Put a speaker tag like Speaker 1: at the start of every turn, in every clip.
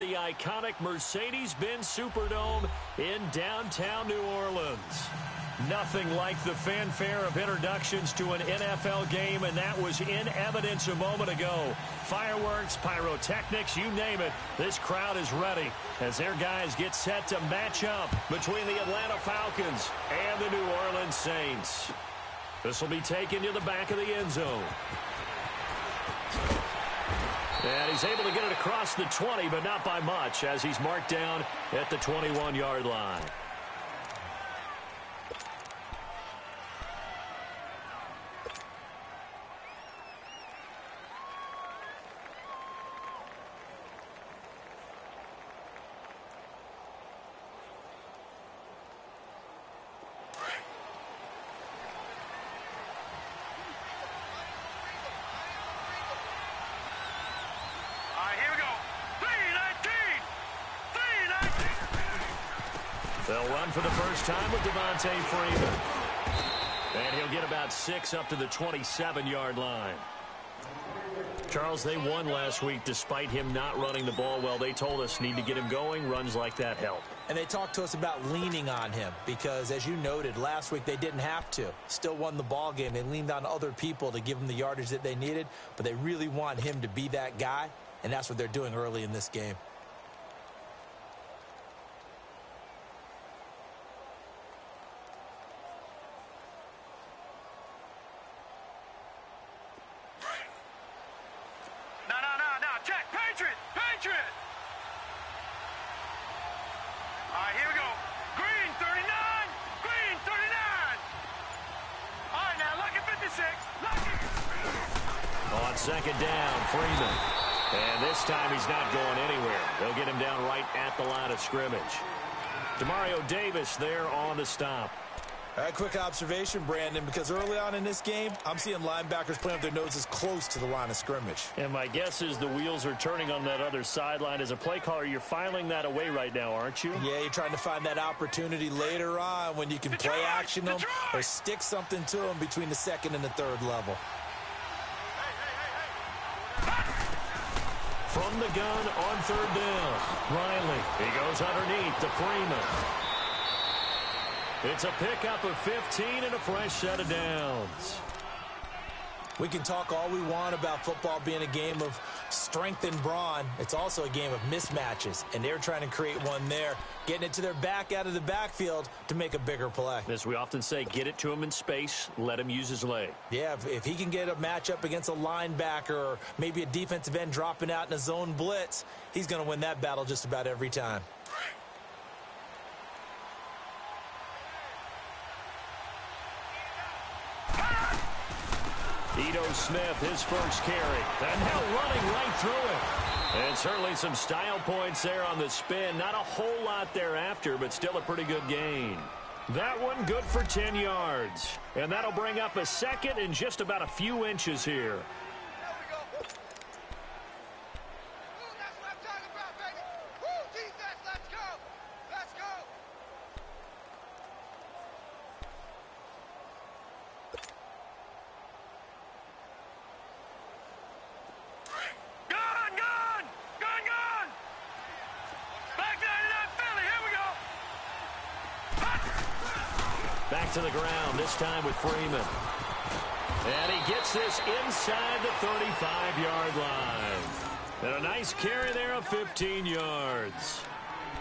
Speaker 1: The iconic Mercedes-Benz Superdome in downtown New Orleans. Nothing like the fanfare of introductions to an NFL game, and that was in evidence a moment ago. Fireworks, pyrotechnics, you name it. This crowd is ready as their guys get set to match up between the Atlanta Falcons and the New Orleans Saints. This will be taken to the back of the end zone. And he's able to get it across the 20, but not by much, as he's marked down at the 21-yard line. They'll run for the first time with Freeman. And he'll get about 6 up to the 27-yard line. Charles, they won last week despite him not running the ball well. They told us need to get him going. Runs like that help.
Speaker 2: And they talked to us about leaning on him because, as you noted, last week they didn't have to. Still won the ball game. They leaned on other people to give them the yardage that they needed, but they really want him to be that guy, and that's what they're doing early in this game.
Speaker 1: On second down, Freeman. And this time he's not going anywhere. They'll get him down right at the line of scrimmage. Demario Davis there on the stop.
Speaker 2: Quick observation, Brandon, because early on in this game, I'm seeing linebackers playing with their noses close to the line of scrimmage.
Speaker 1: And my guess is the wheels are turning on that other sideline. As a play caller, you're filing that away right now, aren't you?
Speaker 2: Yeah, you're trying to find that opportunity later on when you can play action them or stick something to them between the second and the third level.
Speaker 1: From the gun on third down, Riley. He goes underneath to Freeman. It's a pickup of 15 and a fresh set of downs.
Speaker 2: We can talk all we want about football being a game of strength and brawn. It's also a game of mismatches, and they're trying to create one there, getting it to their back out of the backfield to make a bigger play.
Speaker 1: As we often say, get it to him in space, let him use his leg.
Speaker 2: Yeah, if he can get a matchup against a linebacker or maybe a defensive end dropping out in a zone blitz, he's going to win that battle just about every time.
Speaker 1: Ito Smith, his first carry. And now running right through it. And certainly some style points there on the spin. Not a whole lot thereafter, but still a pretty good gain. That one good for 10 yards. And that'll bring up a second and just about a few inches here. Back to the ground, this time with Freeman. And he gets this inside the 35-yard line. And a nice carry there of 15 yards.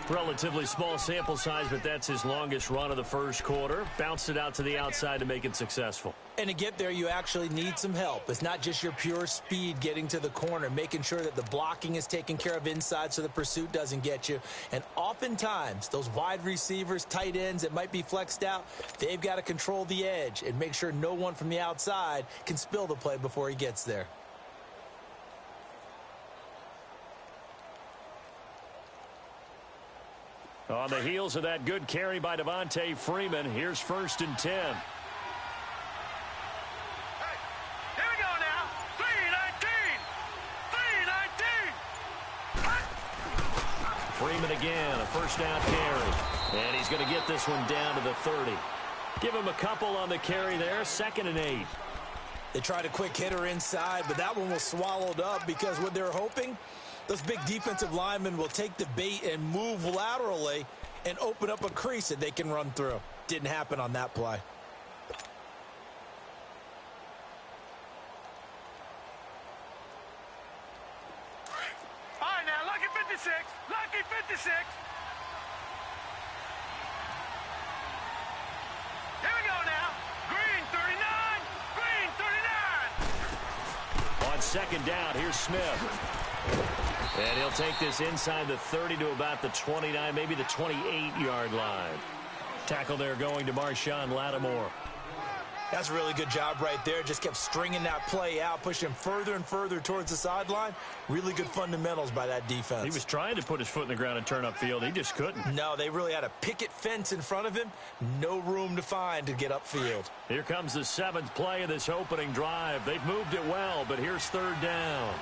Speaker 1: Relatively small sample size, but that's his longest run of the first quarter. Bounced it out to the outside to make it successful.
Speaker 2: And to get there, you actually need some help. It's not just your pure speed getting to the corner, making sure that the blocking is taken care of inside so the pursuit doesn't get you. And oftentimes, those wide receivers, tight ends that might be flexed out, they've got to control the edge and make sure no one from the outside can spill the play before he gets there.
Speaker 1: On the heels of that good carry by Freeman, here's 1st and 10.
Speaker 3: Hey, here we go now. 3-19.
Speaker 1: Freeman again, a first down carry. And he's going to get this one down to the 30. Give him a couple on the carry there, 2nd and 8.
Speaker 2: They tried a quick hitter inside, but that one was swallowed up because what they're hoping Those big defensive linemen will take the bait and move laterally and open up a crease that they can run through. Didn't happen on that play.
Speaker 3: All right, now, lucky 56. Lucky 56. Here we go now. Green 39. Green 39.
Speaker 1: On second down, here's Smith. And he'll take this inside the 30 to about the 29, maybe the 28-yard line. Tackle there going to Marshawn Lattimore.
Speaker 2: That's a really good job right there. Just kept stringing that play out, pushing further and further towards the sideline. Really good fundamentals by that defense.
Speaker 1: He was trying to put his foot in the ground and turn upfield. He just couldn't.
Speaker 2: No, they really had a picket fence in front of him. No room to find to get upfield.
Speaker 1: Here comes the 7th play of this opening drive. They've moved it well, but here's third down.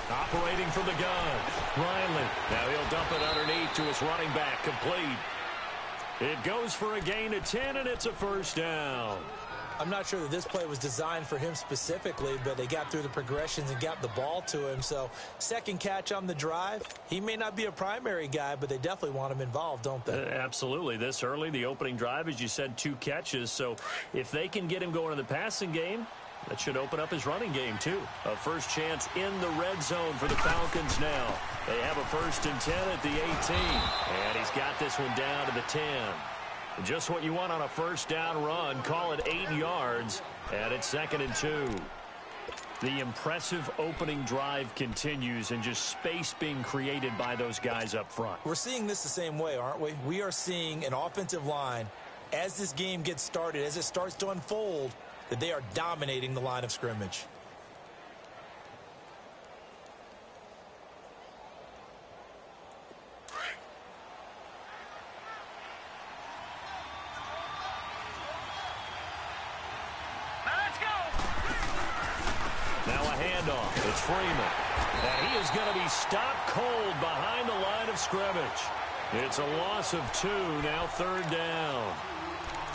Speaker 1: Operating from the gun, Riley. Now he'll dump it underneath to his running back, complete. It goes for a gain of 10, and it's a first down.
Speaker 2: I'm not sure that this play was designed for him specifically, but they got through the progressions and got the ball to him. So second catch on the drive. He may not be a primary guy, but they definitely want him involved, don't they?
Speaker 1: Absolutely. This early, the opening drive, as you said, 2 catches. So if they can get him going in the passing game, that should open up his running game, too. A first chance in the red zone for the Falcons now. They have a 1st and 10 at the 18. And he's got this one down to the 10. Just what you want on a first down run. Call it 8 yards. And it's 2nd and 2. The impressive opening drive continues, and just space being created by those guys up front.
Speaker 2: We're seeing this the same way, aren't we? We are seeing an offensive line, as this game gets started, as it starts to unfold, that they are dominating the line of scrimmage.
Speaker 3: Now let's go.
Speaker 1: Now a handoff. It's Freeman. And he is going to be stopped cold behind the line of scrimmage. It's a loss of 2, now 3rd down.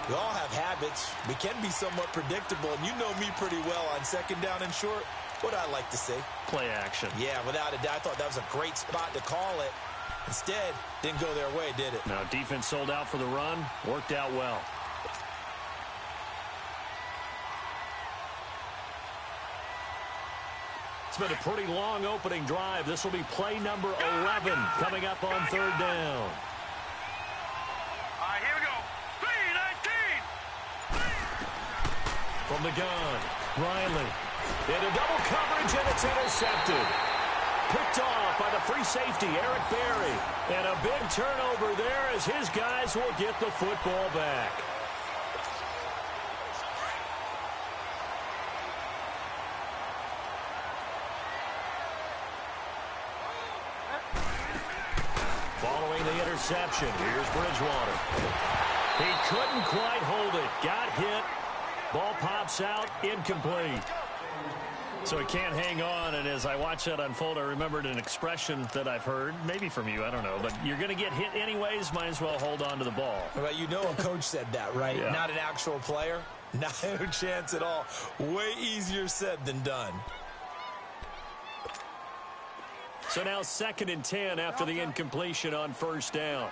Speaker 2: We all have habits. We can be somewhat predictable, and you know me pretty well on 2nd down and short. What I like to see?
Speaker 1: Play action.
Speaker 2: Yeah, without a doubt. I thought that was a great spot to call it. Instead, didn't go their way, did it?
Speaker 1: Now defense sold out for the run. Worked out well. It's been a pretty long opening drive. This will be play number 11 coming up on 3rd down.
Speaker 3: All right, here we go. 3-19.
Speaker 1: From the gun, Riley. Into double coverage, and it's intercepted. Picked off by the free safety, Eric Berry. And a big turnover there as his guys will get the football back. Following the interception, here's Bridgewater. He couldn't quite hold it. Got hit. Ball pops out, incomplete. So he can't hang on, and as I watch that unfold, I remembered an expression that I've heard, maybe from you, I don't know, but you're going to get hit anyways, might as well hold on to the ball.
Speaker 2: Well, you know a coach said that, right?
Speaker 1: Yeah.
Speaker 2: Not an actual player. Not a chance at all. Way easier said than done.
Speaker 1: So now 2nd and 10 after the incompletion on 1st down.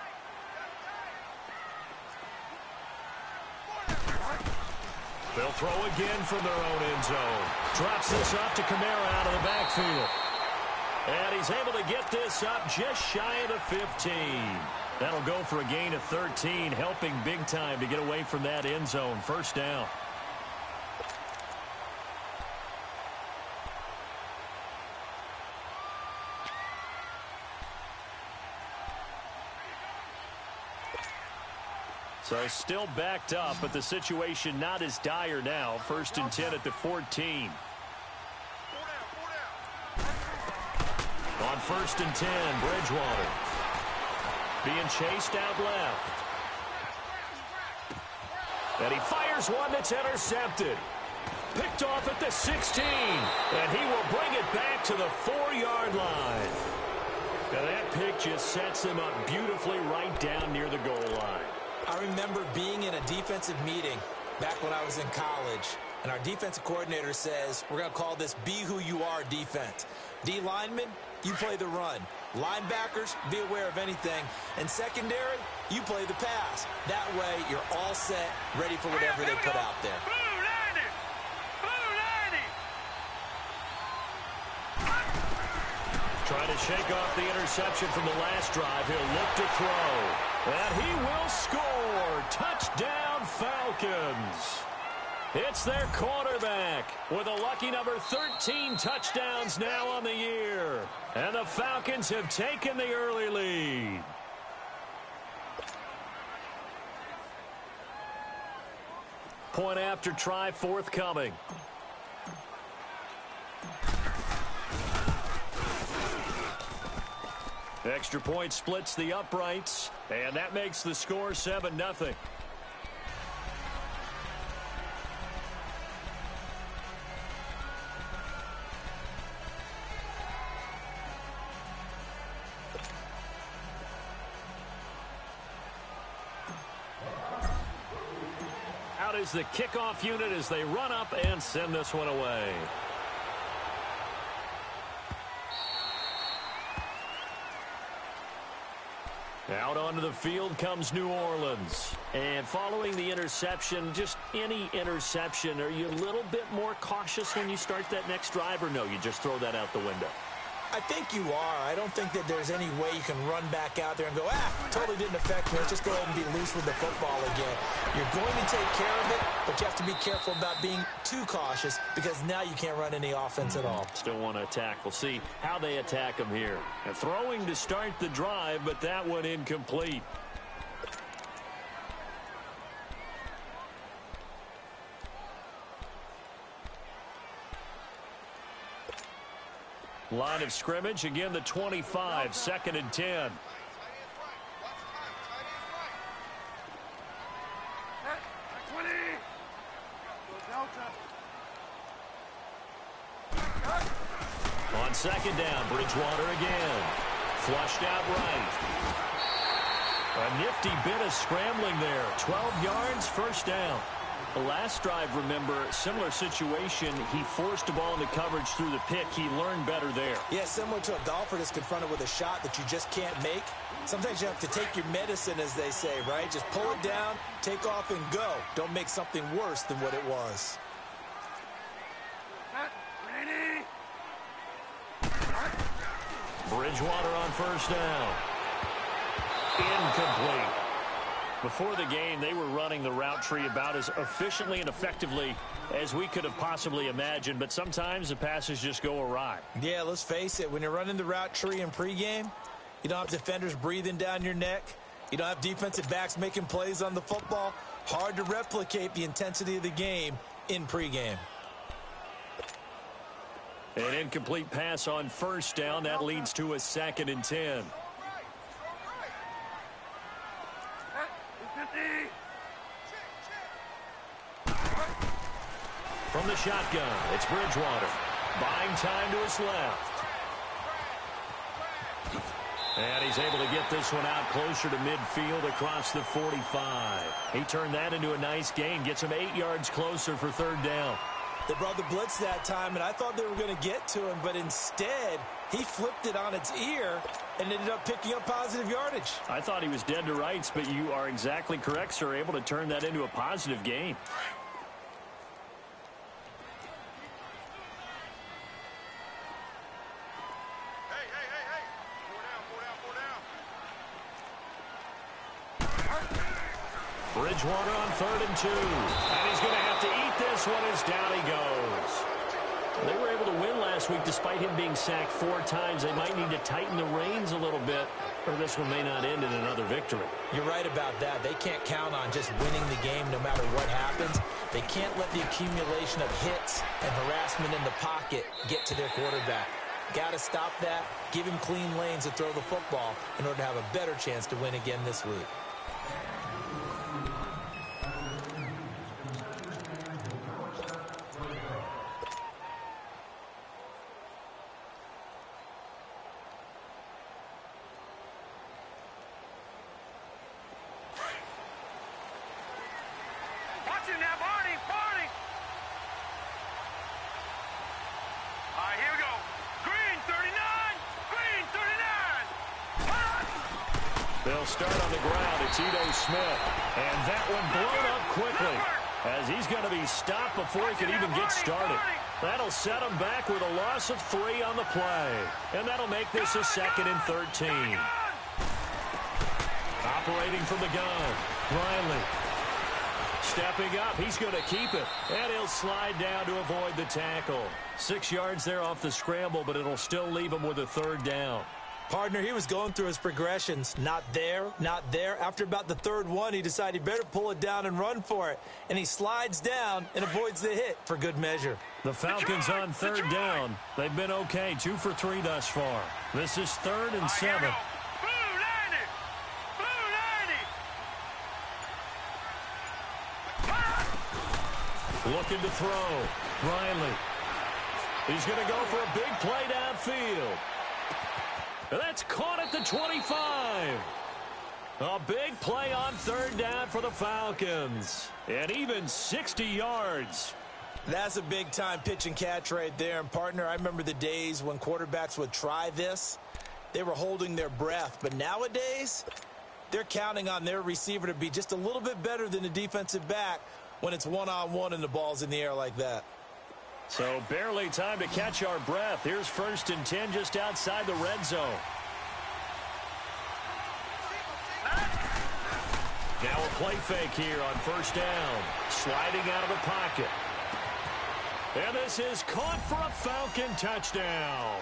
Speaker 1: They'll throw again from their own end zone. Drops this up to Kamara out of the backfield. And he's able to get this up just shy of the 15. That'll go for a gain of 13, helping big time to get away from that end zone. 1st down. So still backed up, but the situation not as dire now. 1st and 10 at the 14. On 1st and 10, Bridgewater. Being chased out left. And he fires one that's intercepted. Picked off at the 16. And he will bring it back to the 4-yard line. And that pick just sets him up beautifully right down near the goal line.
Speaker 2: I remember being in a defensive meeting back when I was in college, And our defensive coordinator says we're going to call this be who you are defense. D linemen, you play the run. Linebackers, be aware of anything. And secondary, you play the pass. That way, you're all set, ready for whatever they put out there.
Speaker 1: Trying to shake off the interception from the last drive. He'll look to throw. And he will score. Touchdown, Falcons. It's their quarterback with a lucky number 13 touchdowns now on the year. And the Falcons have taken the early lead. Point after try forthcoming. Extra point splits the uprights, and that makes the score 7-0. Out is the kickoff unit as they run up and send this one away. Out onto the field comes New Orleans. And following the interception, just any interception, are you a little bit more cautious when you start that next drive, or no, you just throw that out the window?
Speaker 2: I think you are. I don't think that there's any way you can run back out there and go, totally didn't affect me. Let's just go ahead and be loose with the football again. You're going to take care of it, but you have to be careful about being too cautious because now you can't run any offense at all.
Speaker 1: Still want to attack. We'll see how they attack them here. And throwing to start the drive, but that one incomplete. Line of scrimmage, again the 25, 2nd and 10. On 2nd down, Bridgewater again. Flushed out right. A nifty bit of scrambling there. 12 yards, 1st down. The last drive, remember, similar situation. He forced a ball into coverage through the pick. He learned better there.
Speaker 2: Yeah, similar to a golfer that's confronted with a shot that you just can't make. Sometimes you have to take your medicine, as they say, right? Just pull it down, take off, and go. Don't make something worse than what it was.
Speaker 1: Bridgewater on 1st down. Incomplete. Before the game, they were running the route tree about as efficiently and effectively as we could have possibly imagined, but sometimes the passes just go awry.
Speaker 2: Yeah, let's face it. When you're running the route tree in pregame, you don't have defenders breathing down your neck. You don't have defensive backs making plays on the football. Hard to replicate the intensity of the game in pregame.
Speaker 1: An incomplete pass on 1st down. That leads to a 2nd and 10. From the shotgun, it's Bridgewater. Buying time to his left. And he's able to get this one out closer to midfield across the 45. He turned that into a nice gain. Gets him 8 yards closer for 3rd down.
Speaker 2: They brought the blitz that time, and I thought they were going to get to him, but instead, he flipped it on its ear and ended up picking up positive yardage.
Speaker 1: I thought he was dead to rights, but you are exactly correct, sir. Able to turn that into a positive gain. Bridgewater on 3rd and 2. And he's going to have to eat this one as down he goes. They were able to win last week despite him being sacked 4 times. They might need to tighten the reins a little bit, or this one may not end in another victory.
Speaker 2: You're right about that. They can't count on just winning the game no matter what happens. They can't let the accumulation of hits and harassment in the pocket get to their quarterback. Got to stop that, give him clean lanes to throw the football in order to have a better chance to win again this week.
Speaker 1: They'll start on the ground. It's Ito Smith. And that one blown up quickly as he's going to be stopped before he can even get started. That'll set him back with a loss of 3 on the play. And that'll make this a 2nd and 13. Operating from the gun, Riley. Stepping up, he's going to keep it. And he'll slide down to avoid the tackle. 6 yards there off the scramble, but it'll still leave him with a 3rd down.
Speaker 2: Partner, he was going through his progressions. Not there, not there. After about the 3rd one, he decided he better pull it down and run for it. And he slides down and avoids the hit for good measure.
Speaker 1: The Falcons on 3rd down. They've been okay, 2 for 3 thus far. This is 3rd and 7. Looking to throw. Riley. He's going to go for a big play downfield. And that's caught at the 25. A big play on 3rd down for the Falcons. And even 60 yards.
Speaker 2: That's a big-time pitch and catch right there. And, partner, I remember the days when quarterbacks would try this. They were holding their breath. But nowadays, they're counting on their receiver to be just a little bit better than the defensive back when it's one-on-one and the ball's in the air like that.
Speaker 1: So barely time to catch our breath. Here's 1st and 10 just outside the red zone. Now a play fake here on 1st down. Sliding out of the pocket. And this is caught for a Falcon touchdown.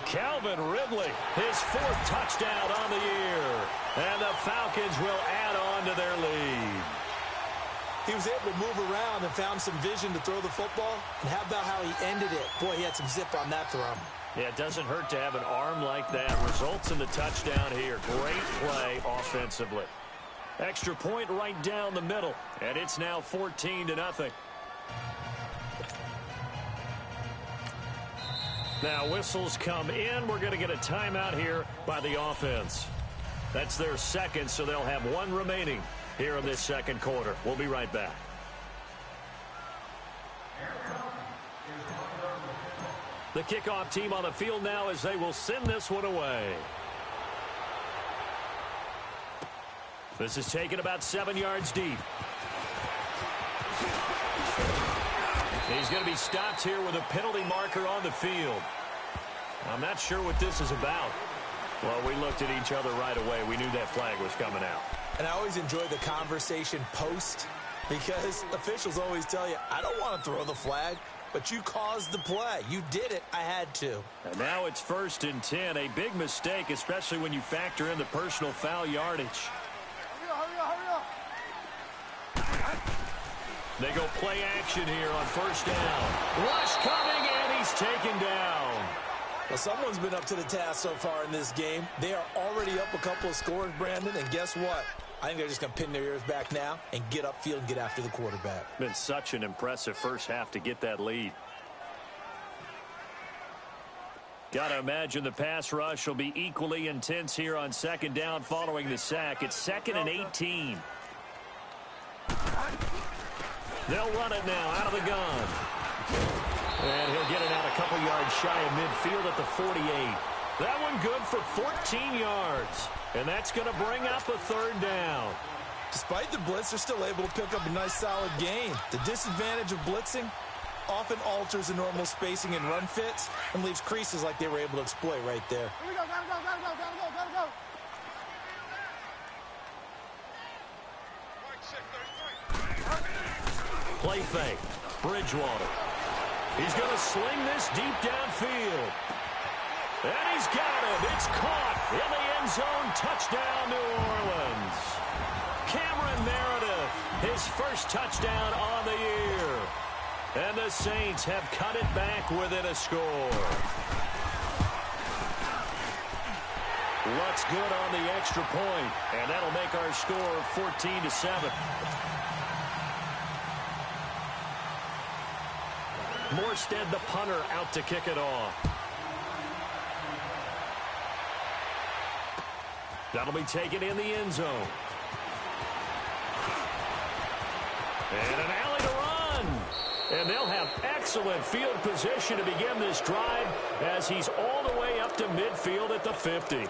Speaker 1: Calvin Ridley, his 4th touchdown on the year. And the Falcons will add on to their lead.
Speaker 2: He was able to move around and found some vision to throw the football. And how about how he ended it? Boy, he had some zip on that throw.
Speaker 1: Yeah, it doesn't hurt to have an arm like that. Results in the touchdown here. Great play offensively. Extra point right down the middle. And it's now 14-0. Now whistles come in. We're going to get a timeout here by the offense. That's their 2nd, so they'll have 1 remaining here in this 2nd quarter. We'll be right back. The kickoff team on the field now as they will send this one away. This is taken about 7 yards deep. He's going to be stopped here with a penalty marker on the field. I'm not sure what this is about. Well, we looked at each other right away. We knew that flag was coming out.
Speaker 2: And I always enjoy the conversation post because officials always tell you, I don't want to throw the flag, but you caused the play. You did it. I had to.
Speaker 1: And now it's 1st and 10. A big mistake, especially when you factor in the personal foul yardage.
Speaker 3: Hurry up.
Speaker 1: They go play action here on 1st down. Rush coming, and he's taken down.
Speaker 2: Well, someone's been up to the task so far in this game. They are already up a couple of scores, Brandon, and guess what? I think they're just going to pin their ears back now and get upfield and get after the quarterback.
Speaker 1: Been such an impressive first half to get that lead. Got to imagine the pass rush will be equally intense here on 2nd down following the sack. It's 2nd and 18. They'll run it now out of the gun. And he'll get it out a couple yards shy of midfield at the 48. That one good for 14 yards. And that's going to bring up a 3rd down.
Speaker 2: Despite the blitz, they're still able to pick up a nice, solid gain. The disadvantage of blitzing often alters the normal spacing and run fits and leaves creases like they were able to exploit right there.
Speaker 3: Here we go, gotta go.
Speaker 1: Play fake. Bridgewater. He's going to sling this deep downfield. And he's got it. It's caught in the end zone. Touchdown, New Orleans. Cameron Meredith, his 1st touchdown on the year. And the Saints have cut it back within a score. Lutz good on the extra point, and that'll make our score 14-7. Morstead, the punter, out to kick it off. That'll be taken in the end zone. And an alley to run. And they'll have excellent field position to begin this drive as he's all the way up to midfield at the 50.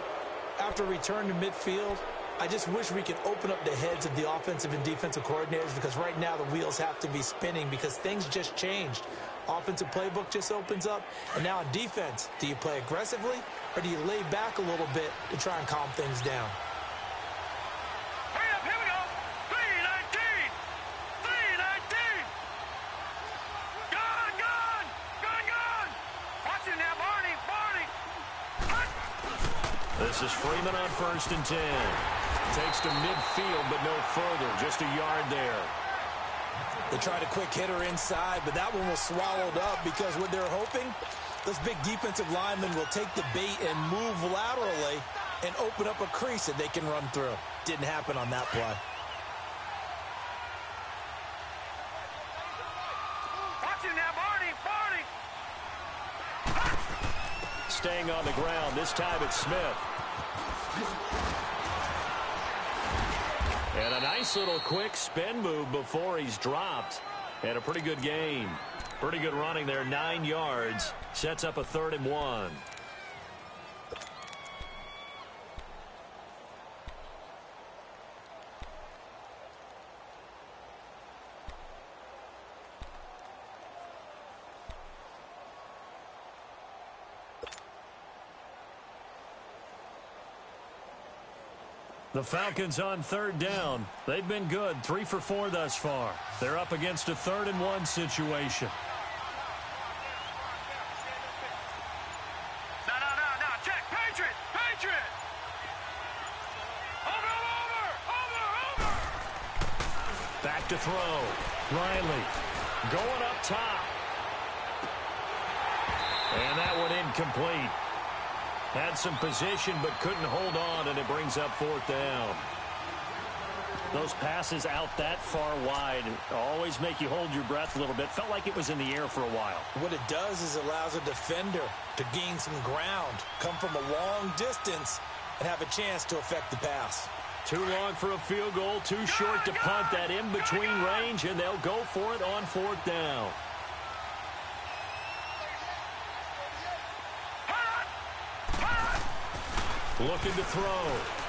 Speaker 2: after return to midfield, I just wish we could open up the heads of the offensive and defensive coordinators, because right now the wheels have to be spinning because things just changed. Offensive playbook just opens up, and now on defense, do you play aggressively or do you lay back a little bit to try and calm things down?
Speaker 3: Hurry up, here we go. 319. 319. Gone, gone. Gone, gone. Watch it now, Barney. Barney.
Speaker 1: This is Freeman on 1st and 10. Takes to midfield, but no further. Just a yard there.
Speaker 2: They tried a quick hitter inside, but that one was swallowed up because what they're hoping, those big defensive linemen will take the bait and move laterally and open up a crease that they can run through. Didn't happen on that play.
Speaker 3: Watch it now, Barney. Barney.
Speaker 1: Staying on the ground, this time it's Smith. And a nice little quick spin move before he's dropped. And a pretty good game. Pretty good running there, 9 yards. Sets up a 3rd and 1. The Falcons on 3rd down. They've been good, 3 for 4 thus far. They're up against a 3rd and 1 situation.
Speaker 3: No. Check. Patriot. Over.
Speaker 1: Back to throw. Riley going up top. And that one incomplete. Had some position but couldn't hold on, and it brings up 4th down. Those passes out that far wide always make you hold your breath a little bit. Felt like it was in the air for a while.
Speaker 2: What it does is it allows a defender to gain some ground, come from a long distance, and have a chance to affect the pass.
Speaker 1: Too long for a field goal, too short to punt. That in-between range, and they'll go for it on 4th down. Looking to throw.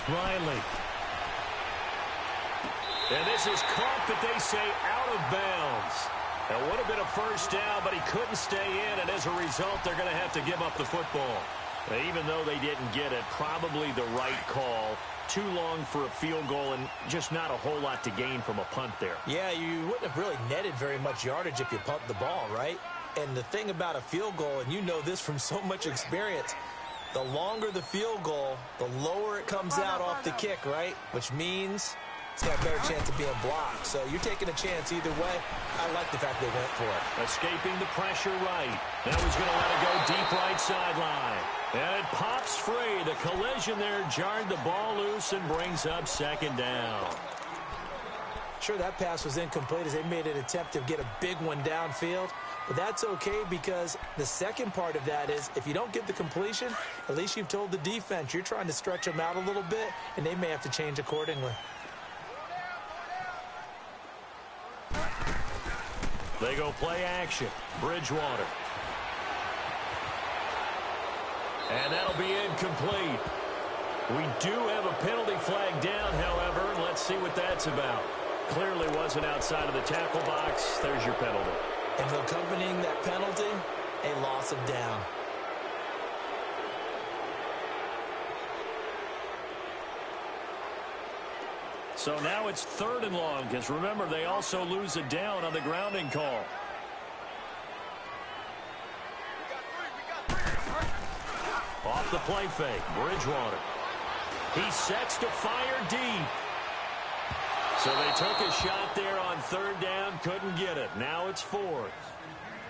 Speaker 1: Riley. And this is caught, but they say out of bounds. It would have been a 1st down, but he couldn't stay in, and as a result, they're going to have to give up the football. Even though they didn't get it, probably the right call. Too long for a field goal and just not a whole lot to gain from a punt there.
Speaker 2: Yeah, you wouldn't have really netted very much yardage if you pumped the ball, right? And the thing about a field goal, and you know this from so much experience, the longer the field goal, the lower it comes out off the kick, right? Which means it's got a better chance of being blocked. So you're taking a chance either way. I like the fact they went for it.
Speaker 1: Escaping the pressure right. Now he's going to let it go deep right sideline. And it pops free. The collision there jarred the ball loose and brings up 2nd down.
Speaker 2: Sure, that pass was incomplete as they made an attempt to get a big one downfield. But that's okay because the second part of that is if you don't get the completion, at least you've told the defense you're trying to stretch them out a little bit, and they may have to change accordingly.
Speaker 1: They go play action. Bridgewater. And that'll be incomplete. We do have a penalty flag down, however, and let's see what that's about. Clearly wasn't outside of the tackle box. There's your penalty.
Speaker 2: And accompanying that penalty, a loss of down.
Speaker 1: So now it's 3rd and long, because remember, they also lose a down on the grounding call. Off the play fake, Bridgewater. He sets to fire deep. So they took a shot there on 3rd down, couldn't get it. Now it's 4th.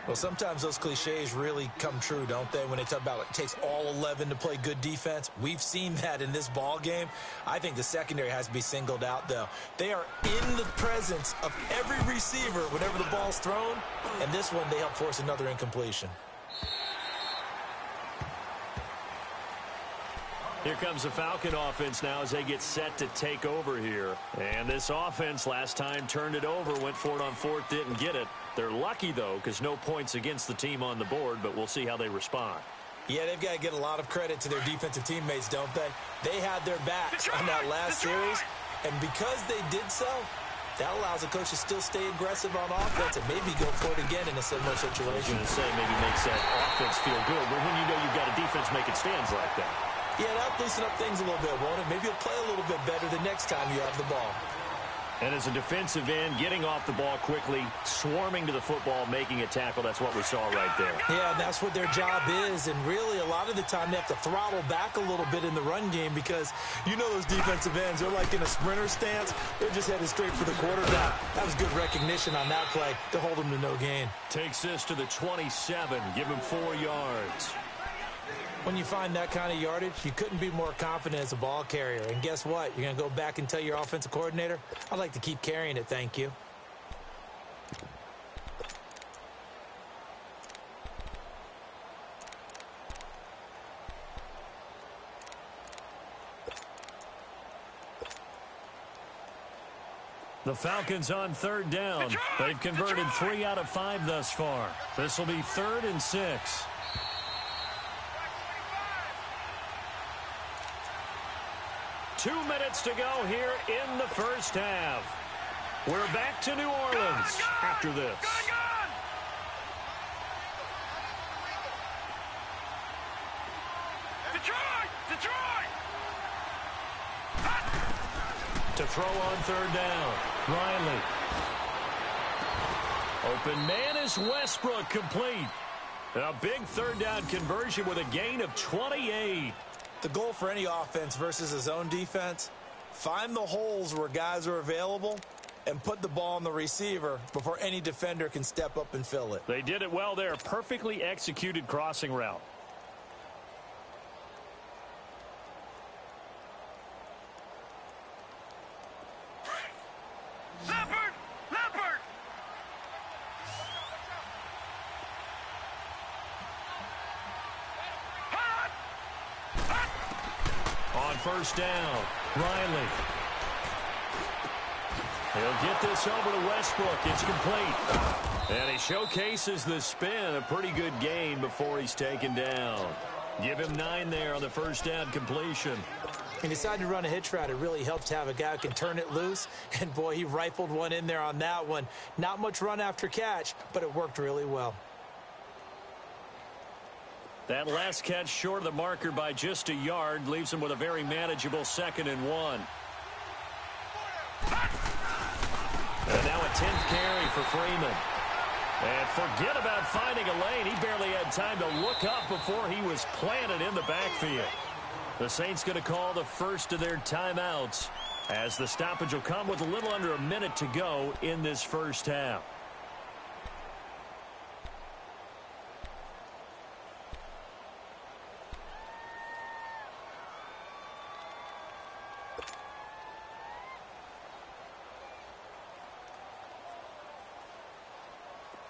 Speaker 2: Well, sometimes those cliches really come true, don't they? When they talk about it takes all 11 to play good defense. We've seen that in this ball game. I think the secondary has to be singled out, though. They are in the presence of every receiver whenever the ball's thrown. And this one, they help force another incompletion.
Speaker 1: Here comes the Falcon offense now as they get set to take over here. And this offense last time turned it over, went for it on 4th, didn't get it. They're lucky, though, because no points against the team on the board, but we'll see how they respond.
Speaker 2: Yeah, they've got to get a lot of credit to their defensive teammates, don't they? They had their backs on that last series, and because they did so, that allows the coach to still stay aggressive on offense and maybe go for it again in a similar situation.
Speaker 1: I was going to say maybe makes that offense feel good, but when you know you've got a defense making stands like that.
Speaker 2: Yeah, that'll loosen up things a little bit, won't it? Maybe you'll play a little bit better the next time you have the ball.
Speaker 1: And as a defensive end, getting off the ball quickly, swarming to the football, making a tackle, that's what we saw right there.
Speaker 2: Yeah, and that's what their job is. And really, a lot of the time, they have to throttle back a little bit in the run game because you know those defensive ends, they're like in a sprinter stance. They're just headed straight for the quarterback. That was good recognition on that play to hold them to no gain.
Speaker 1: Takes this to the 27, give him 4 yards.
Speaker 2: When you find that kind of yardage, you couldn't be more confident as a ball carrier. And guess what? You're going to go back and tell your offensive coordinator, I'd like to keep carrying it, thank you.
Speaker 1: The Falcons on 3rd down. They've converted 3 out of 5 thus far. This will be 3rd and 6. Two minutes to go here in the first half. We're back to New Orleans after this.
Speaker 3: Detroit!
Speaker 1: To throw on 3rd down. Riley. Open man is Westbrook, complete. A big 3rd down conversion with a gain of 28.
Speaker 2: The goal for any offense versus a zone defense, find the holes where guys are available and put the ball on the receiver before any defender can step up and fill it.
Speaker 1: They did it well there. Perfectly executed crossing route.
Speaker 3: Leopard!
Speaker 1: On 1st down, Riley. He'll get this over to Westbrook. It's complete. And he showcases the spin. A pretty good gain before he's taken down. Give him 9 there on the 1st down completion.
Speaker 2: He decided to run a hitch route. It really helped to have a guy who can turn it loose. And, boy, he rifled one in there on that one. Not much run after catch, but it worked really well.
Speaker 1: That last catch short of the marker by just a yard leaves him with a very manageable 2nd and 1. And now a 10th carry for Freeman. And forget about finding a lane. He barely had time to look up before he was planted in the backfield. The Saints going to call the first of their timeouts as the stoppage will come with a little under a minute to go in this first half.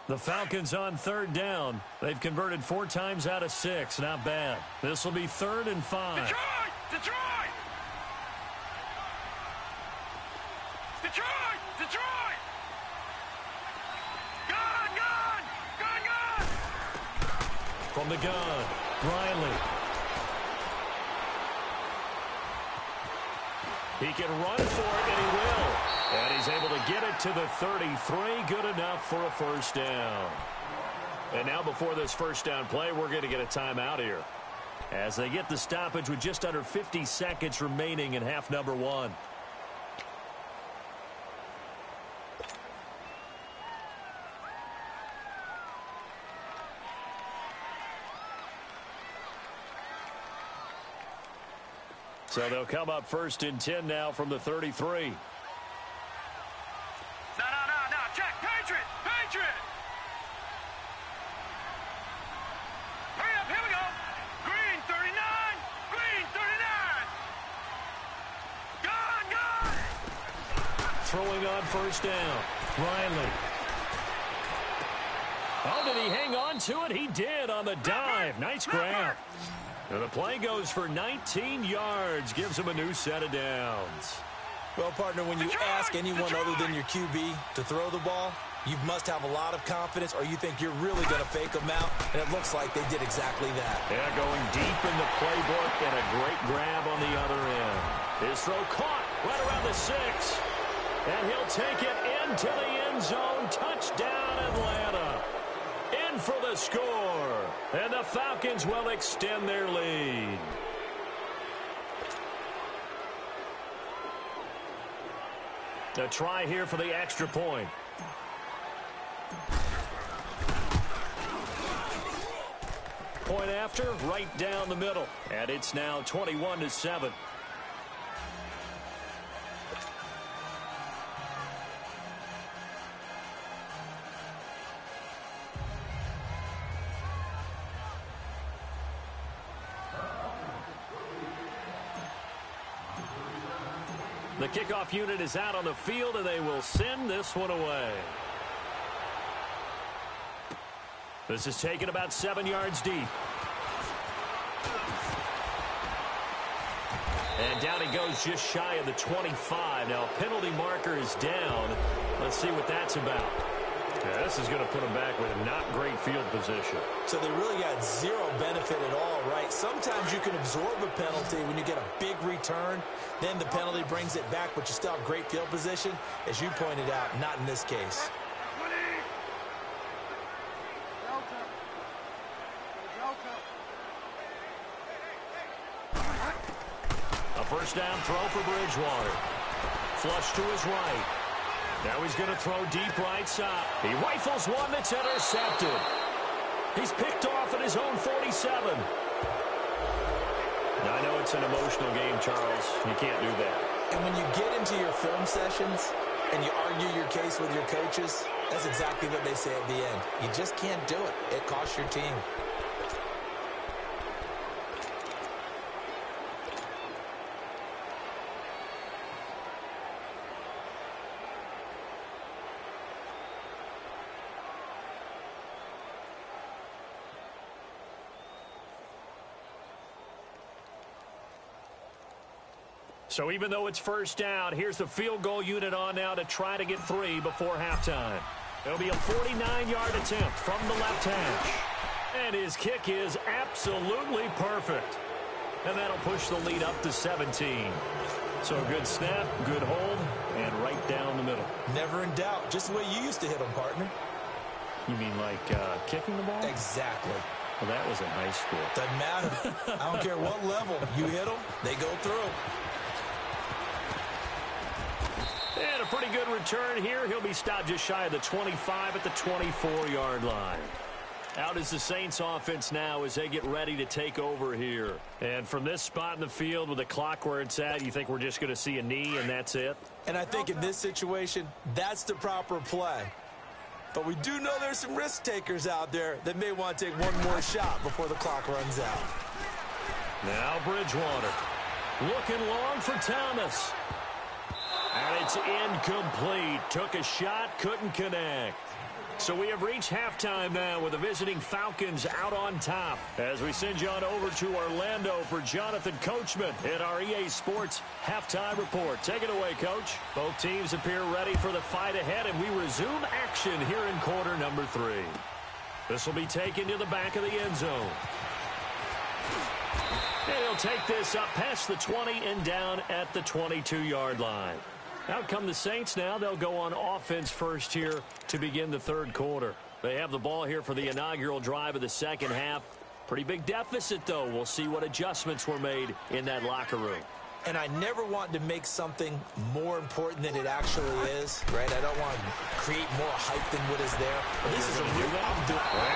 Speaker 1: The Falcons on 3rd down. They've converted 4 times out of 6. Not bad. This will be 3rd and 5.
Speaker 3: Detroit! Gun!
Speaker 1: From the gun, Riley. He can run for it, and he will. And he's able to get it to the 33. Good enough for a 1st down. And now before this 1st down play, we're going to get a timeout here as they get the stoppage with just under 50 seconds remaining in half number 1. So they'll come up 1st and 10 now from the 33.
Speaker 3: No. Check. Patriot! Hurry up, here we go. Green 39! Gun!
Speaker 1: Throwing on 1st down. Riley. Oh, did he hang on to it? He did on the dive. Nice grab. And the play goes for 19 yards. Gives him a new set of downs.
Speaker 2: Well, partner, when you ask anyone other than your QB to throw the ball, You must have a lot of confidence, or you think you're really going to fake them out, and it looks like they did exactly that.
Speaker 1: Yeah, going deep in the playbook, and a great grab on the other end. His throw caught right around the 6, and he'll take it into the end zone. Touchdown, Atlanta. In for the score, and the Falcons will extend their lead. A try here for the extra point. Point after, right down the middle. And it's now 21-7. The kickoff unit is out on the field, and they will send this one away. This is taken about 7 yards deep. And down he goes just shy of the 25. Now, penalty marker is down. Let's see what that's about. Yeah, this is going to put him back with a not great field position.
Speaker 2: So they really got zero benefit at all, right? Sometimes you can absorb a penalty when you get a big return. Then the penalty brings it back, but you still have great field position. As you pointed out, not in this case.
Speaker 1: A first down throw for Bridgewater. Flush to his right. Now he's going to throw deep right side. He rifles one that's intercepted. He's picked off at his own 47. Now, I know it's an emotional game, Charles. You can't do that.
Speaker 2: And when you get into your film sessions and you argue your case with your coaches, that's exactly what they say at the end. You just can't do it. It costs your team.
Speaker 1: So even though it's first down, here's the field goal unit on now to try to get 3 before halftime. It'll be a 49-yard attempt from the left hash. And his kick is absolutely perfect. And that'll push the lead up to 17. So a good snap, good hold, and right down the middle.
Speaker 2: Never in doubt. Just the way you used to hit them, partner.
Speaker 1: You mean like kicking the ball?
Speaker 2: Exactly.
Speaker 1: Well, that was in high school.
Speaker 2: Doesn't matter. I don't care what level. You hit them, they go through.
Speaker 1: And a pretty good return here. He'll be stopped just shy of the 25 at the 24-yard line. Out is the Saints offense now as they get ready to take over here. And from this spot in the field with the clock where it's at, you think we're just going to see a knee and that's it?
Speaker 2: And I think in this situation, that's the proper play. But we do know there's some risk takers out there that may want to take one more shot before the clock runs out.
Speaker 1: Now Bridgewater looking long for Thomas. And it's incomplete. Took a shot, couldn't connect. So we have reached halftime now with the visiting Falcons out on top. As we send you on over to Orlando for Jonathan Coachman in our EA Sports Halftime Report. Take it away, Coach. Both teams appear ready for the fight ahead, and we resume action here in quarter number 3. This will be taken to the back of the end zone. And he'll take this up past the 20 and down at the 22-yard line. Out come the Saints now. They'll go on offense first here to begin the third quarter. They have the ball here for the inaugural drive of the second half. Pretty big deficit, though. We'll see what adjustments were made in that locker room.
Speaker 2: And I never want to make something more important than it actually is, right? I don't want to create more hype than what is there. But this is a real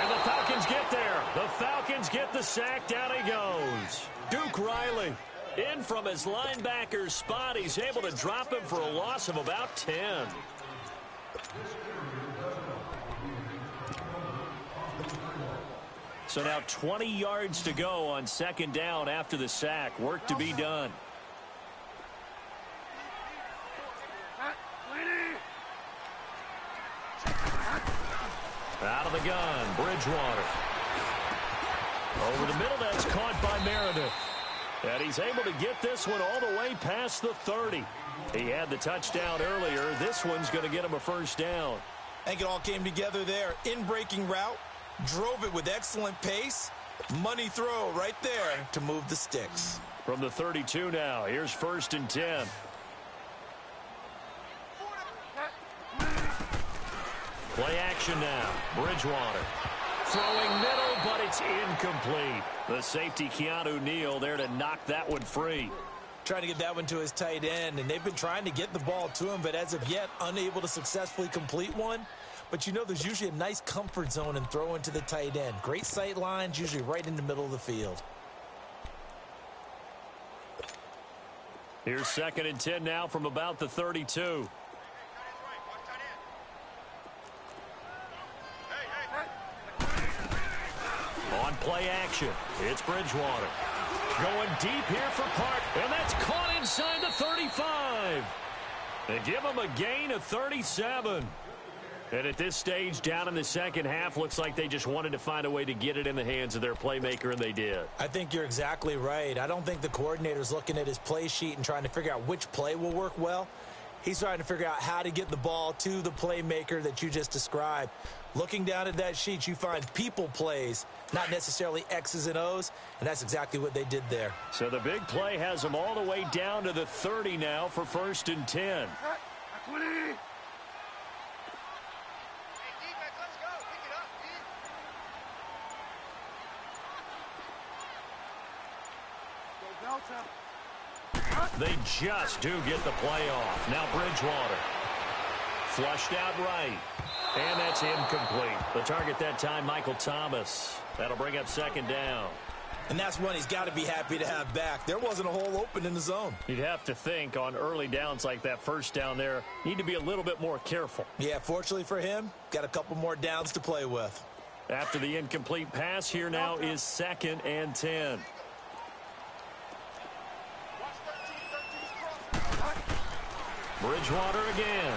Speaker 1: And the Falcons get there. The Falcons get the sack. Down he goes. Duke Riley in from his linebacker spot. He's able to drop him for a loss of about 10. So now 20 yards to go on second down after the sack. Work to be done. Out of the gun, Bridgewater. Over the middle, that's caught by Meredith. And he's able to get this one all the way past the 30. He had the touchdown earlier. This one's going to get him a first down.
Speaker 2: I think it all came together there. In-breaking route, drove it with excellent pace. Money throw right there to move the sticks.
Speaker 1: From the 32 now, here's 1st and 10. Play action now. Bridgewater. Throwing middle, but it's incomplete. The safety, Keanu Neal, there to knock that one free.
Speaker 2: Trying to get that one to his tight end, and they've been trying to get the ball to him, but as of yet, unable to successfully complete one. But you know there's usually a nice comfort zone in throwing to the tight end. Great sight lines, usually right in the middle of the field.
Speaker 1: Here's 2nd and 10 now from about the 32. On play action, it's Bridgewater. Going deep here for Park, and that's caught inside the 35. They give him a gain of 37. And at this stage, down in the second half, looks like they just wanted to find a way to get it in the hands of their playmaker, and they did.
Speaker 2: I think you're exactly right. I don't think the coordinator's looking at his play sheet and trying to figure out which play will work well. He's trying to figure out how to get the ball to the playmaker that you just described. Looking down at that sheet, you find people plays, not necessarily X's and O's, and that's exactly what they did there.
Speaker 1: So the big play has them all the way down to the 30 now for 1st and 10. They just do get the play off. Now Bridgewater. Flushed out right. And that's incomplete. The target that time, Michael Thomas. That'll bring up 2nd down.
Speaker 2: And that's one he's got to be happy to have back. There wasn't a hole open in the zone.
Speaker 1: You'd have to think on early downs like that, 1st down there, need to be a little bit more careful.
Speaker 2: Yeah, fortunately for him, got a couple more downs to play with.
Speaker 1: After the incomplete pass, here now is 2nd and 10. Bridgewater again.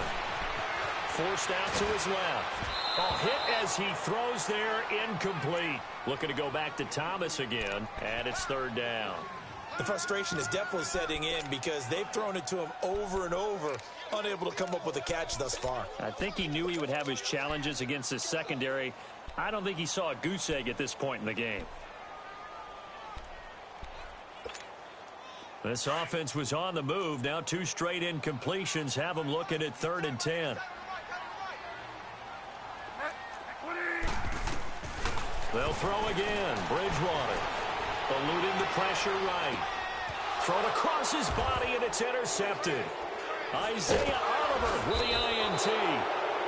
Speaker 1: Forced out to his left. Oh, hit as he throws there, incomplete. Looking to go back to Thomas again, and it's 3rd down.
Speaker 2: The frustration is definitely setting in because they've thrown it to him over and over, unable to come up with a catch thus far.
Speaker 1: I think he knew he would have his challenges against his secondary. I don't think he saw a goose egg at this point in the game. This offense was on the move. Now 2 straight incompletions have them looking at 3rd and 10. They'll throw again. Bridgewater eluding the pressure right. Thrown across his body, and it's intercepted. Isaiah Oliver with the INT.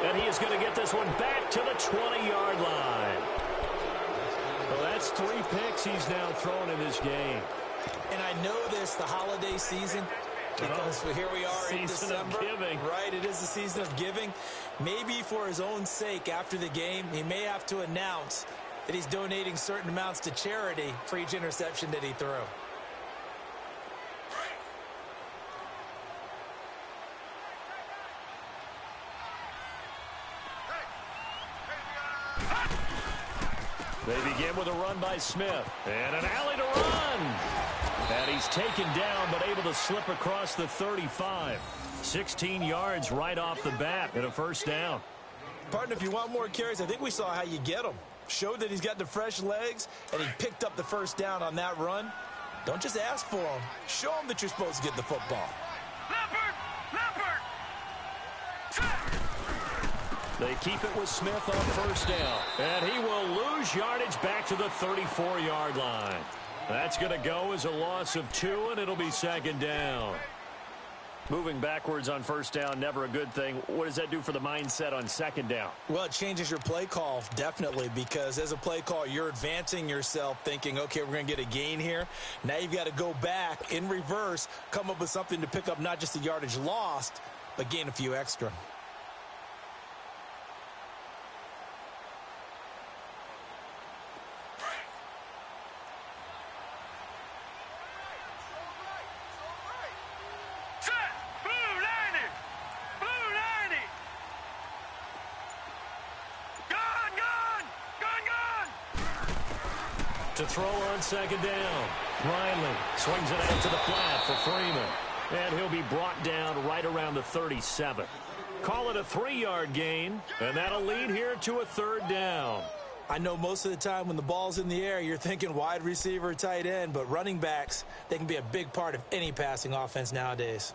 Speaker 1: And he is going to get this one back to the 20-yard line. Well, that's 3 picks he's now thrown in this game.
Speaker 2: And I know this, the holiday season, because here we are in December.
Speaker 1: Season of giving.
Speaker 2: Right, it is the season of giving. Maybe for his own sake after the game, he may have to announce that he's donating certain amounts to charity for each interception that he threw.
Speaker 1: They begin with a run by Smith. And an alley to run. And he's taken down, but able to slip across the 35. 16 yards right off the bat and a 1st down.
Speaker 2: Partner, if you want more carries, I think we saw how you get them. Showed that he's got the fresh legs, and he picked up the 1st down on that run. Don't just ask for them. Show them that you're supposed to get the football.
Speaker 1: They keep it with Smith on 1st down. And he will lose yardage back to the 34-yard line. That's going to go as a loss of 2, and it'll be 2nd down. Moving backwards on 1st down, never a good thing. What does that do for the mindset on 2nd down?
Speaker 2: Well, it changes your play call, definitely, because as a play call, you're advancing yourself thinking, okay, we're going to get a gain here. Now you've got to go back in reverse, come up with something to pick up not just the yardage lost, but gain a few extra.
Speaker 1: To throw on 2nd down. Riley swings it out to the flat for Freeman. And he'll be brought down right around the 37. Call it a 3-yard gain, and that'll lead here to a 3rd down.
Speaker 2: I know most of the time when the ball's in the air, you're thinking wide receiver, tight end, but running backs, they can be a big part of any passing offense nowadays.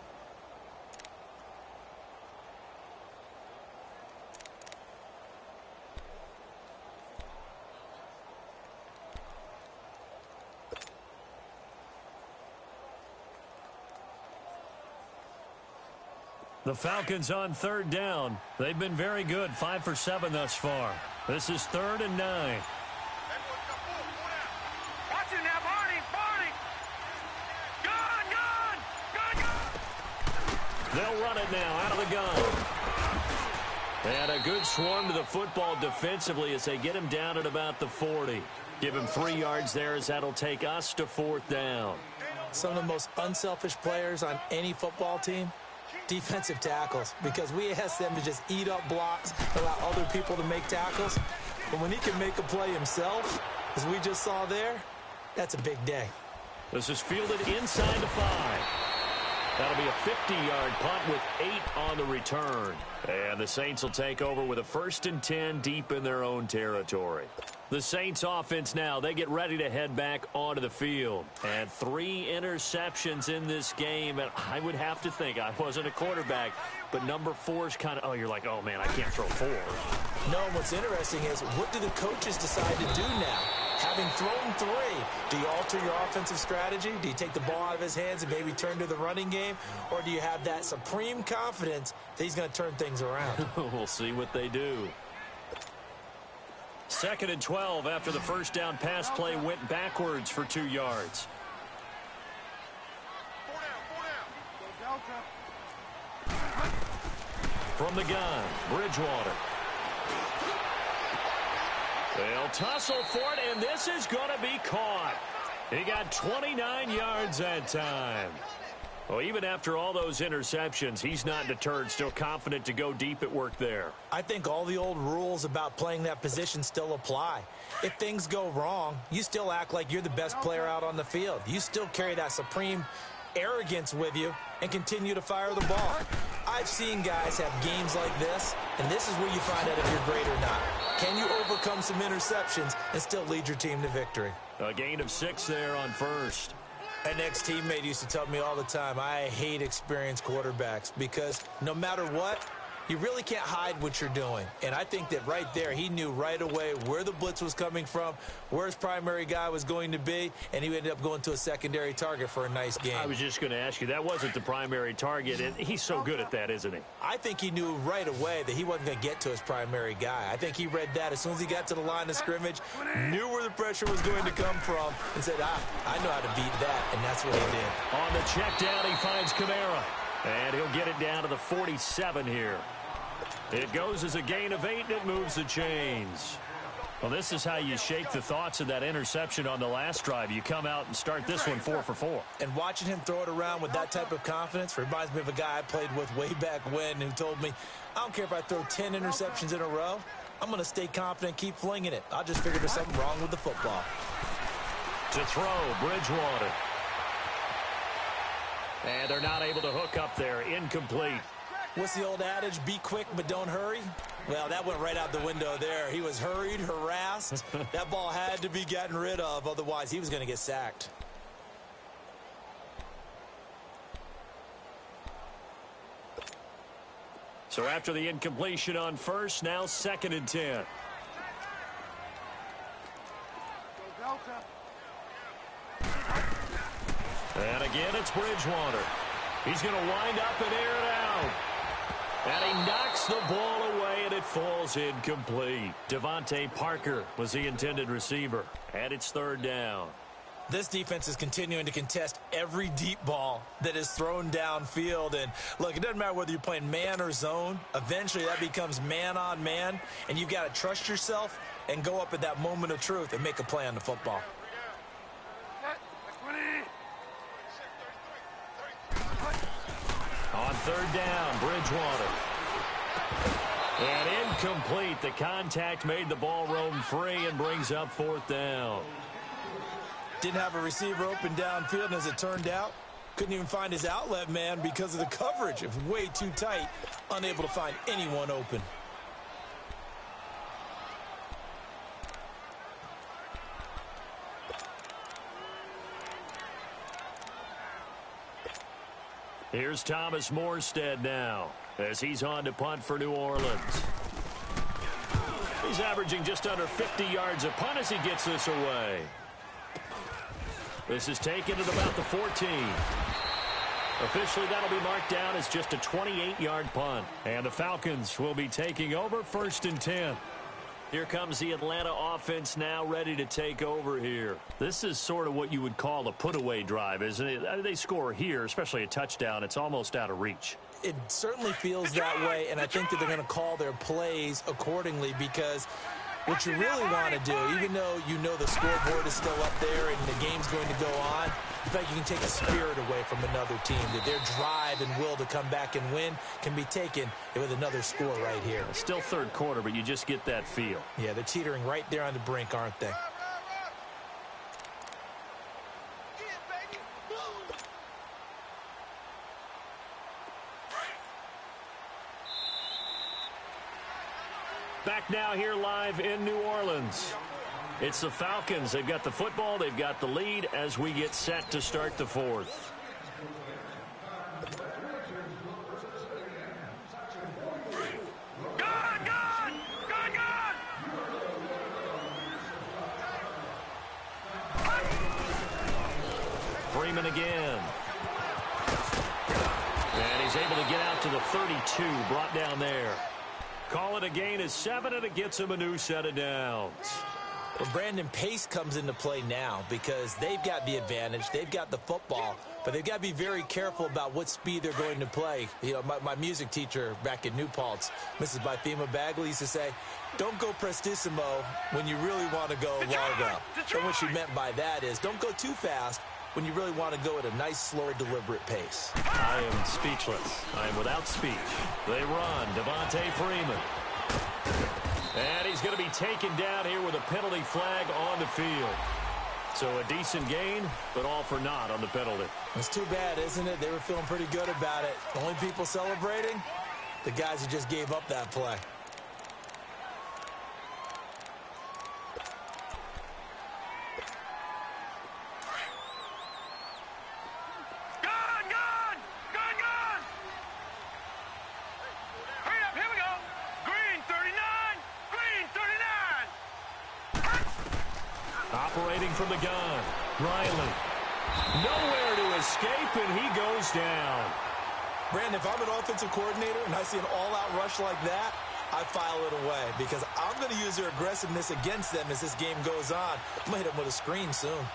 Speaker 1: The Falcons on 3rd down. They've been very good, 5 for 7 thus far. This is 3rd and 9.
Speaker 3: Watch it now, Barney, Barney. Gun.
Speaker 1: They'll run it now out of the gun. And a good swarm to the football defensively as they get him down at about the 40. Give him 3 yards there as that'll take us to 4th down.
Speaker 2: Some of the most unselfish players on any football team, defensive tackles, because we ask them to just eat up blocks, allow other people to make tackles. But when he can make a play himself, as we just saw there, that's a big day.
Speaker 1: This is fielded inside the 5. That'll be a 50-yard punt with 8 on the return. And the Saints will take over with a 1st and 10 deep in their own territory. The Saints offense now, they get ready to head back onto the field. And 3 interceptions in this game. And I would have to think, I wasn't a quarterback, but number 4 is kind of, oh, you're like, oh, man, I can't throw 4.
Speaker 2: No, and what's interesting is, what do the coaches decide to do now? Having thrown 3, do you alter your offensive strategy? Do you take the ball out of his hands and maybe turn to the running game? Or do you have that supreme confidence that he's going to turn things around?
Speaker 1: We'll see what they do. 2nd and 12 after the first down pass play went backwards for 2 yards. From the gun, Bridgewater. They'll tussle for it, and this is going to be caught. He got 29 yards that time. Well, even after all those interceptions, he's not deterred, still confident to go deep at work there.
Speaker 2: I think all the old rules about playing that position still apply. If things go wrong, you still act like you're the best player out on the field. You still carry that supreme arrogance with you and continue to fire the ball. I've seen guys have games like this, and this is where you find out if you're great or not. Can you overcome some interceptions and still lead your team to victory?
Speaker 1: A gain of 6 there on 1st.
Speaker 2: An ex-teammate used to tell me all the time, I hate experienced quarterbacks because no matter what, you really can't hide what you're doing. And I think that right there, he knew right away where the blitz was coming from, where his primary guy was going to be, and he ended up going to a secondary target for a nice game.
Speaker 1: I was just going to ask you, that wasn't the primary target, and he's so good at that, isn't he?
Speaker 2: I think he knew right away that he wasn't going to get to his primary guy. I think he read that as soon as he got to the line of scrimmage, knew where the pressure was going to come from, and said, I know how to beat that, and that's what he did.
Speaker 1: On the check down, he finds Kamara, and he'll get it down to the 47 here. It goes as a gain of 8, and it moves the chains. Well, this is how you shake the thoughts of that interception on the last drive. You come out and start this one 4 for 4.
Speaker 2: And watching him throw it around with that type of confidence reminds me of a guy I played with way back when who told me, I don't care if I throw 10 interceptions in a row. I'm going to stay confident, keep flinging it. I'll just figure there's something wrong with the football.
Speaker 1: To throw, Bridgewater. And they're not able to hook up there. Incomplete.
Speaker 2: What's the old adage? Be quick, but don't hurry. Well, that went right out the window there. He was hurried, harassed. That ball had to be gotten rid of. Otherwise, he was going to get sacked.
Speaker 1: So after the incompletion on 1st, now 2nd and 10. And again, it's Bridgewater. He's going to wind up and air it out. And he knocks the ball away, and it falls incomplete. Devontae Parker was the intended receiver. And it's 3rd down.
Speaker 2: This defense is continuing to contest every deep ball that is thrown downfield. And, look, it doesn't matter whether you're playing man or zone. Eventually, that becomes man on man. And you've got to trust yourself and go up at that moment of truth and make a play on the football.
Speaker 1: On 3rd down, Bridgewater. And incomplete. The contact made the ball roam free and brings up 4th down.
Speaker 2: Didn't have a receiver open downfield, and as it turned out, Couldn't even find his outlet man because of the coverage. It was way too tight, unable to find anyone open.
Speaker 1: Here's Thomas Morstead now as he's on to punt for New Orleans. He's averaging just under 50 yards a punt as he gets this away. This is taken at about the 14. Officially, that'll be marked down as just a 28-yard punt. And the Falcons will be taking over 1st and 10. Here comes the Atlanta offense now ready to take over here. This is sort of what you would call a put-away drive, isn't it? They score here, especially a touchdown. It's almost out of reach.
Speaker 2: It certainly feels that way, and I think that they're going to call their plays accordingly because what you really want to do, even though you know the scoreboard is still up there and the game's going to go on, in fact, you can take the spirit away from another team. That their drive and will to come back and win can be taken with another score right here.
Speaker 1: Still third quarter, but you just get that feel.
Speaker 2: Yeah, they're teetering right there on the brink, aren't they?
Speaker 1: Back now here live in New Orleans. It's the Falcons. They've got the football. They've got the lead as we get set to start the 4th. Freeman again. And he's able to get out to the 32, brought down there. Call it a gain of 7, and it gets him a new set of downs.
Speaker 2: Well, Brandon, pace comes into play now because they've got the advantage. They've got the football, but they've got to be very careful about what speed they're going to play. You know, my music teacher back in New Paltz, Mrs. Bifema Bagley, used to say, don't go prestissimo when you really want to go largo. And what she meant by that is don't go too fast when you really want to go at a nice, slow, deliberate pace.
Speaker 1: I am speechless. I am without speech. They run. Devontae Freeman. And he's going to be taken down here with a penalty flag on the field. So a decent gain, but all for naught on the penalty.
Speaker 2: It's too bad, isn't it? They were feeling pretty good about it. The only people celebrating, the guys who just gave up that play.
Speaker 1: Operating from the gun, Riley. Nowhere to escape, and he goes down.
Speaker 2: Brandon, if I'm an offensive coordinator and I see an all-out rush like that, I file it away because I'm going to use their aggressiveness against them as this game goes on. I'm going to hit them with a screen soon.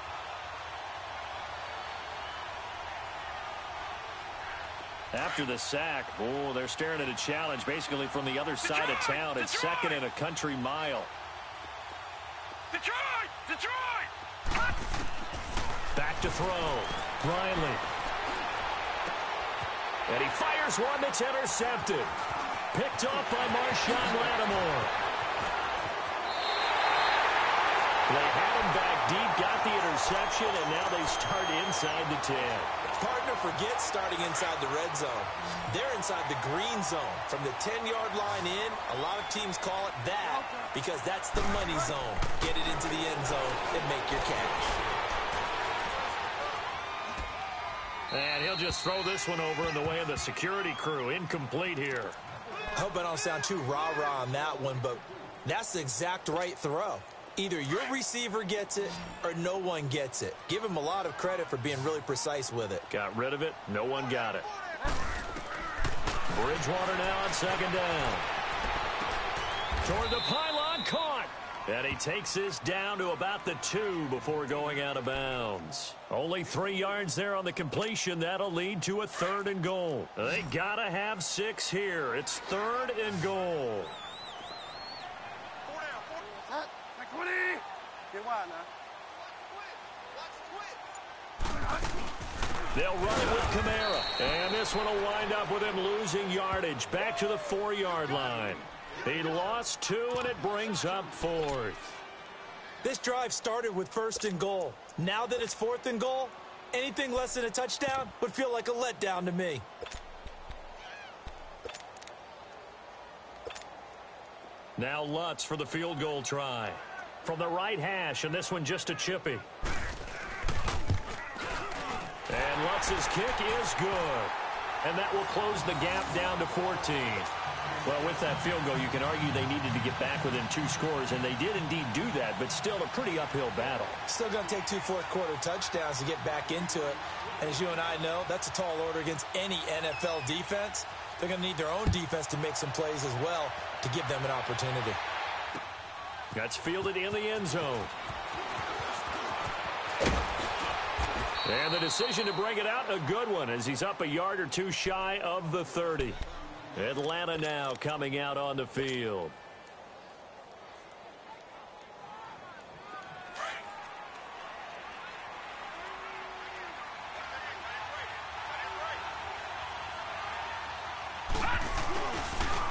Speaker 1: After the sack, they're staring at a challenge basically from the other side of town. It's 2nd and a country mile.
Speaker 3: Detroit!
Speaker 1: Back to throw. Riley. And he fires one that's intercepted. Picked off by Marshawn Lattimore. They had him back deep, got the interception, and now they start inside the 10.
Speaker 2: Partner forgets starting inside the red zone. They're inside the green zone. From the 10-yard line in, a lot of teams call it that because that's the money zone. Get it into the end zone and make your cash.
Speaker 1: And he'll just throw this one over in the way of the security crew. Incomplete here.
Speaker 2: I hope I don't sound too rah-rah on that one, but that's the exact right throw. Either your receiver gets it or no one gets it. Give him a lot of credit for being really precise with it.
Speaker 1: Got rid of it. No one got it. Bridgewater now on 2nd down. Toward the pylon, caught. And he takes this down to about the 2 before going out of bounds. Only 3 yards there on the completion. That'll lead to a 3rd and goal. They gotta have 6 here. It's 3rd and goal. They'll run it with Kamara. And this one will wind up with him losing yardage. Back to the 4-yard line. He lost 2, and it brings up 4th.
Speaker 2: This drive started with 1st and goal. Now that it's 4th and goal, Anything less than a touchdown would feel like a letdown to me.
Speaker 1: Now Lutz for the field goal try. From the right hash, and this one just a chippy. And Lutz's kick is good. And that will close the gap down to 14. Well, with that field goal, you can argue they needed to get back within 2 scores, and they did indeed do that, but still a pretty uphill battle.
Speaker 2: Still going to take 2 fourth-quarter touchdowns to get back into it. And as you and I know, that's a tall order against any NFL defense. They're going to need their own defense to make some plays as well to give them an opportunity.
Speaker 1: That's fielded in the end zone. And the decision to bring it out, a good one, as he's up a yard or 2 shy of the 30. Atlanta now coming out on the field.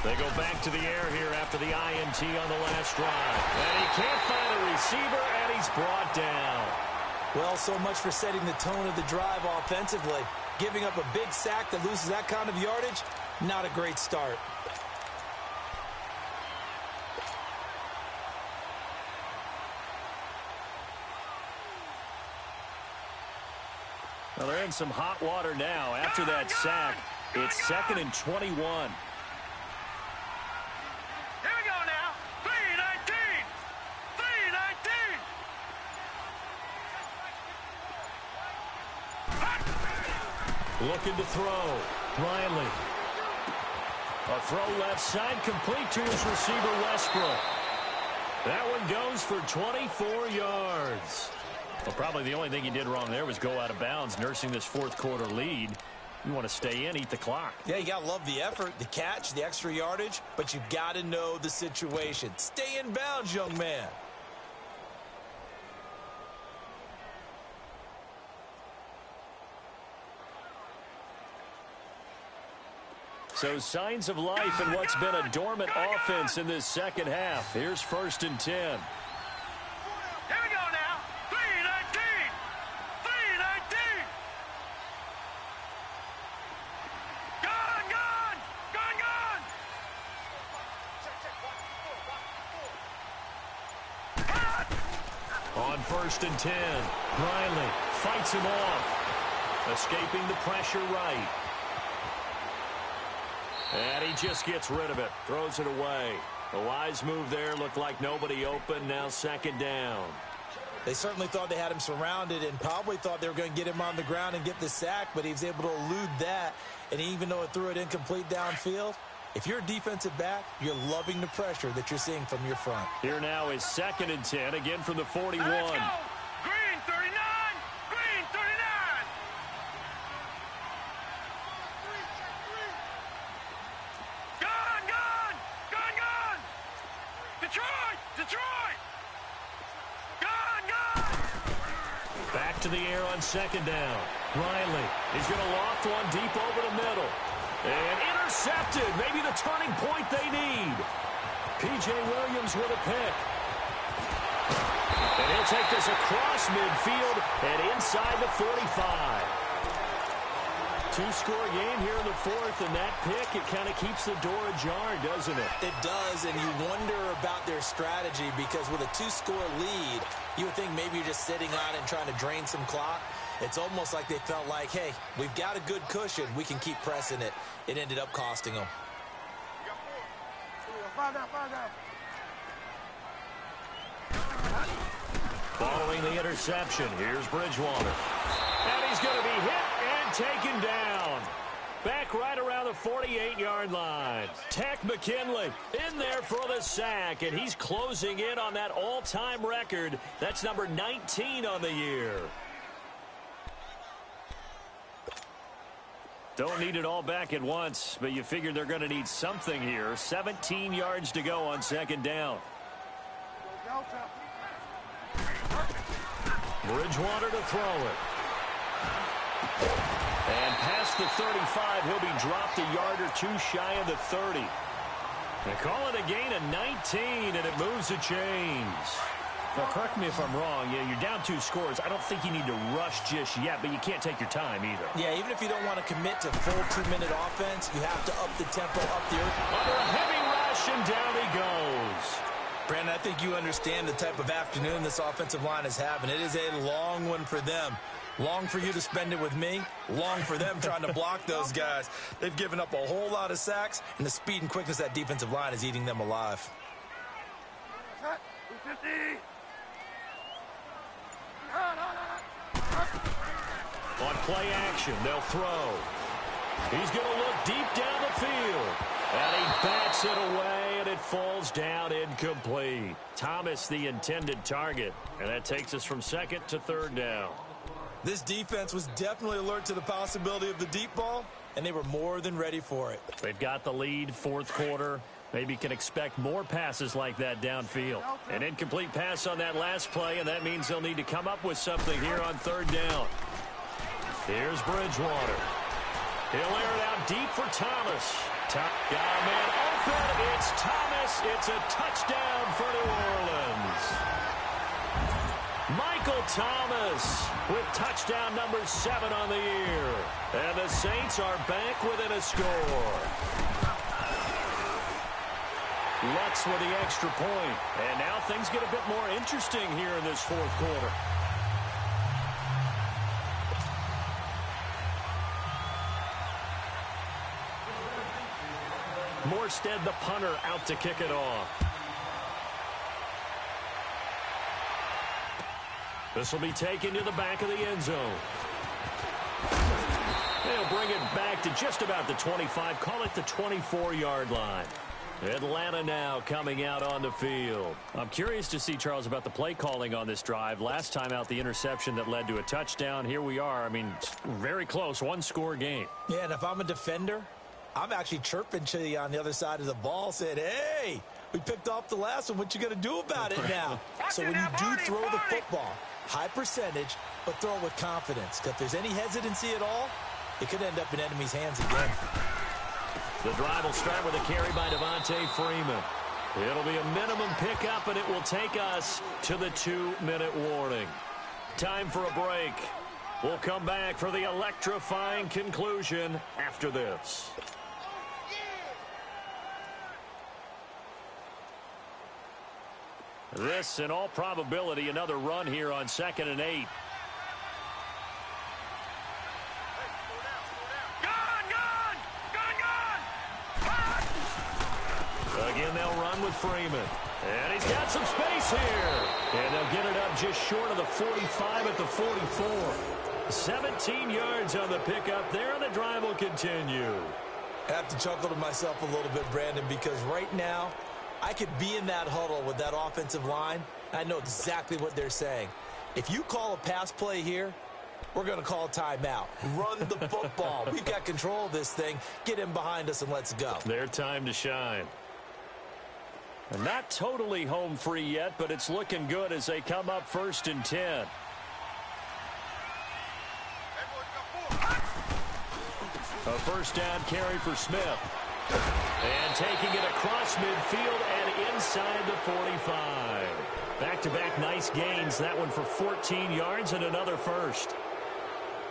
Speaker 1: They go back to the air here after the INT on the last drive. And he can't find a receiver, and he's brought down.
Speaker 2: Well, so much for setting the tone of the drive offensively. Giving up a big sack that loses that kind of yardage, not a great start.
Speaker 1: Well, they're in some hot water now. After that sack, it's 2nd and 21.
Speaker 3: Here we go now. 3-19. 3-19.
Speaker 1: Looking to throw. Riley. A throw left side, complete to his receiver, Westbrook. That one goes for 24 yards. Well, probably the only thing he did wrong there was go out of bounds, nursing this fourth-quarter lead. You want to stay in, eat the clock.
Speaker 2: Yeah, you got to love the effort, the catch, the extra yardage, but you got to know the situation. Stay in bounds, young man.
Speaker 1: So signs of life in what's been a dormant offense in this second half. Here's 1st and 10.
Speaker 3: Here we go now. 3-19. 3-19. Gone, gone. Gone, gone.
Speaker 1: On 1st and 10, Riley fights him off. Escaping the pressure right. And he just gets rid of it. Throws it away. A wise move there. Looked like nobody open. Now 2nd down.
Speaker 2: They certainly thought they had him surrounded and probably thought they were going to get him on the ground and get the sack, but he was able to elude that. And even though it threw it incomplete downfield, if you're a defensive back, you're loving the pressure that you're seeing from your front.
Speaker 1: Here now is 2nd and 10, again from the 41.
Speaker 3: Let's go. Green 39. Green 39. Gone, gone. Gone, gone. Detroit. Detroit. Gone, gone.
Speaker 1: Back to the air on 2nd down. Riley is going to loft one deep over the middle. And intercepted. Maybe the turning point they need. P.J. Williams with a pick. And he'll take this across midfield and inside the 45. 2-score game here in the 4th, and that pick, it kind of keeps the door ajar, doesn't it?
Speaker 2: It does, and you wonder about their strategy because with a 2-score lead, you would think maybe you're just sitting on it and trying to drain some clock. It's almost like they felt like, hey, we've got a good cushion. We can keep pressing it. It ended up costing them.
Speaker 1: Following the interception, here's Bridgewater. And he's going to be hit and taken down. Back right around the 48-yard line. Tech McKinley in there for the sack, and he's closing in on that all-time record. That's number 19 on the year. Don't need it all back at once, but you figure they're going to need something here. 17 yards to go on 2nd down. Bridgewater to throw it. And past the 35, he'll be dropped a yard or 2 shy of the 30. They call it a gain of 19, and it moves the chains. Well, correct me if I'm wrong. Yeah, you're down 2 scores. I don't think you need to rush just yet, but you can't take your time either.
Speaker 2: Yeah, even if you don't want to commit to full 2-minute offense, you have to up the tempo, up the earth.
Speaker 1: Under a heavy rush, and down he goes.
Speaker 2: Brandon, I think you understand the type of afternoon this offensive line is having. It is a long one for them. Long for you to spend it with me. Long for them trying to block those guys. They've given up a whole lot of sacks, and the speed and quickness of that defensive line is eating them alive.
Speaker 1: On play action, they'll throw. He's going to look deep down the field. And he bats it away, and it falls down incomplete. Thomas, the intended target. And that takes us from 2nd to 3rd down.
Speaker 2: This defense was definitely alert to the possibility of the deep ball, and they were more than ready for it.
Speaker 1: They've got the lead, 4th quarter. Maybe can expect more passes like that downfield. An incomplete pass on that last play, and that means they'll need to come up with something here on 3rd down. Here's Bridgewater. He'll air it out deep for Thomas. Got a man open. It's Thomas. It's a touchdown for New Orleans. Michael Thomas with touchdown number 7 on the year. And the Saints are back within a score. Lutz with the extra point. And now things get a bit more interesting here in this 4th quarter. Morstead, the punter, out to kick it off. This will be taken to the back of the end zone. They'll bring it back to just about the 25, call it the 24-yard line. Atlanta now coming out on the field. I'm curious to see, Charles, about the play calling on this drive. Last time out, the interception that led to a touchdown. Here we are. I mean, very close, 1-score game.
Speaker 2: Yeah, and if I'm a defender, I'm actually chirping to you on the other side of the ball, saying, hey, we picked off the last one. What you going to do about it now? So when you do throw the football, high percentage, but throw it with confidence. Because if there's any hesitancy at all, it could end up in enemy's hands again.
Speaker 1: The drive will start with a carry by Devontae Freeman. It'll be a minimum pickup, and it will take us to the 2-minute warning. Time for a break. We'll come back for the electrifying conclusion after this. This, in all probability, another run here on 2nd and 8. Again, they'll run with Freeman. And he's got some space here. And they'll get it up just short of the 45 at the 44. 17 yards on the pickup there, and the drive will continue.
Speaker 2: I have to chuckle to myself a little bit, Brandon, because right now, I could be in that huddle with that offensive line. I know exactly what they're saying. If you call a pass play here, we're going to call timeout. Run the football. We've got control of this thing. Get in behind us and let's go.
Speaker 1: Their time to shine. And not totally home free yet, but it's looking good as they come up 1st and 10. A first down carry for Smith. And taking it across midfield and inside the 45. Back-to-back nice gains. That one for 14 yards and another first.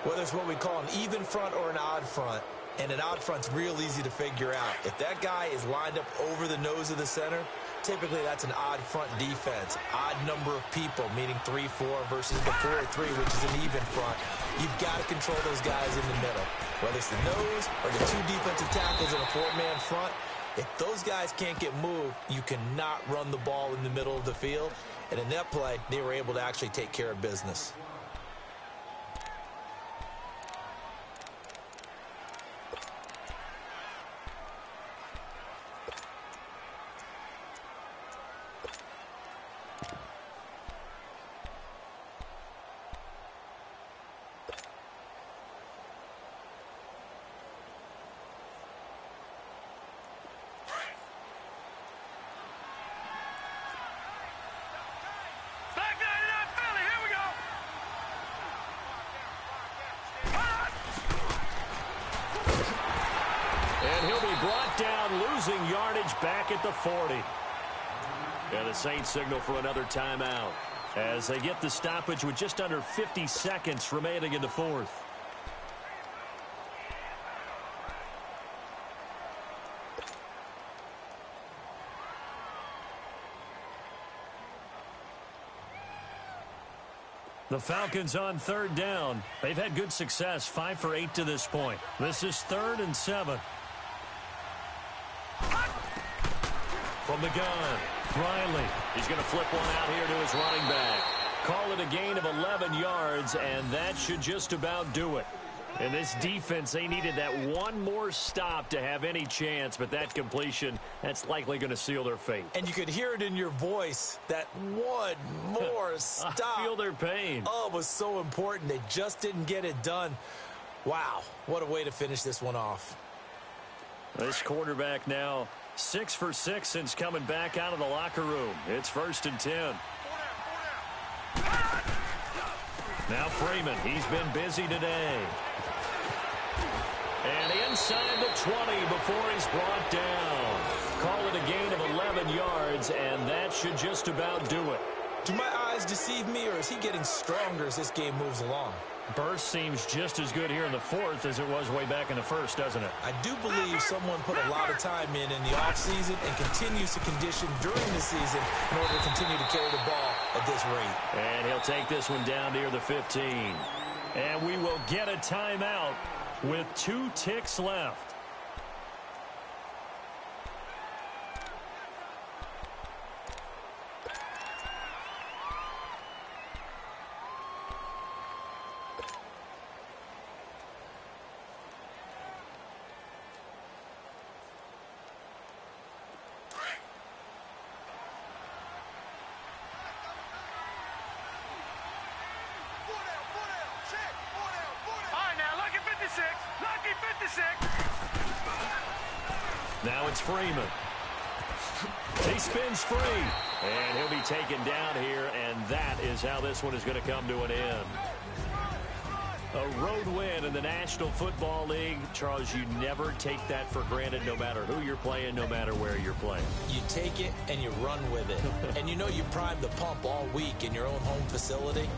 Speaker 2: Whether it's what we call an even front or an odd front, and an odd front's real easy to figure out. If that guy is lined up over the nose of the center, typically that's an odd front defense. Odd number of people, meaning 3-4 versus the 4-3, which is an even front. You've got to control those guys in the middle. Whether it's the nose or the 2 defensive tackles in a 4-man front, if those guys can't get moved, you cannot run the ball in the middle of the field. And in that play, they were able to actually take care of business.
Speaker 1: Losing yardage back at the 40. And the Saints signal for another timeout. as they get the stoppage with just under 50 seconds remaining in the fourth. The Falcons on third down. They've had good success, 5 for 8 to this point. This is 3rd and 7. From the gun, Riley. He's going to flip one out here to his running back. Call it a gain of 11 yards, and that should just about do it. In this defense, they needed that one more stop to have any chance, but that completion, that's likely going to seal their fate.
Speaker 2: And you could hear it in your voice, that one more stop.
Speaker 1: I feel their pain.
Speaker 2: Oh, it was so important. They just didn't get it done. Wow, what a way to finish this one off.
Speaker 1: This quarterback now 6 for 6 since coming back out of the locker room. It's 1st and 10. Now Freeman, he's been busy today. And inside the 20 before he's brought down. Call it a gain of 11 yards, and that should just about do it.
Speaker 2: Do my eyes deceive me, or is he getting stronger as this game moves along?
Speaker 1: Burst seems just as good here in the fourth as it was way back in the first, doesn't it?
Speaker 2: I do believe someone put a lot of time in the offseason and continues to condition during the season in order to continue to carry the ball at this rate.
Speaker 1: And he'll take this one down near the 15. And we will get a timeout with 2 ticks left. Now it's Freeman. He spins free. And he'll be taken down here, and that is how this one is going to come to an end. A road win in the National Football League. Charles, you never take that for granted no matter who you're playing, no matter where you're playing.
Speaker 2: You take it and you run with it. And you know you primed the pump all week in your own home facility.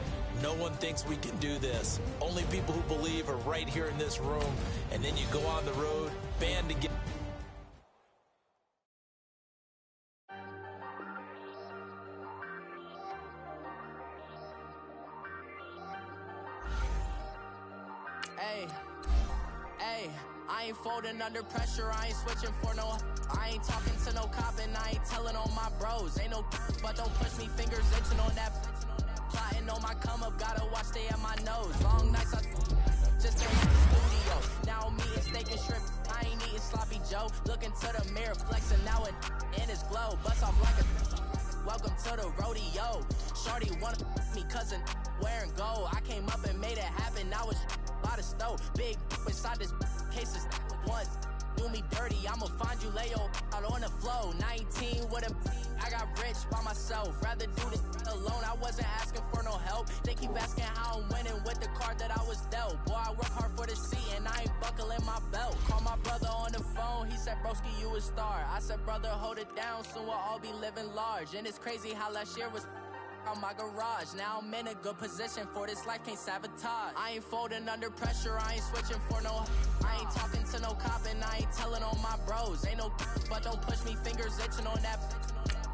Speaker 2: No one thinks we can do this. Only people who believe are right here in this room. And then you go on the road, band together.
Speaker 4: I ain't folding under pressure, I ain't switching for no. I ain't talking to no cop and I ain't telling on my bros. Ain't no but don't push me, fingers itching on that. Plotting on my come up, gotta watch stay at my nose. Long nights I just in the studio. Now I'm eating steak and shrimp, I ain't eating sloppy Joe. Looking to the mirror, flexing now and in his glow. Bust off like a welcome to the rodeo. Shorty wanna me cousin wearing gold. I came up and made it happen, now it's by the stove. Big inside this case is once do me dirty, I'ma find you lay your out on the flow. 19 with a I got rich by myself, rather do this alone. I wasn't asking for no help, they keep asking how I'm winning with the card that I was dealt. Boy, I work hard for the seat and I ain't buckling my belt. Call my brother on the phone, he said broski you a star. I said brother hold it down, soon we'll all be living large. And it's crazy how last year was on my garage. Now I'm in a good position for this life, can't sabotage. I ain't folding under pressure, I ain't switching for no. I ain't talking to no cop and I ain't telling on my bros. Ain't no but don't push me, fingers itching on that.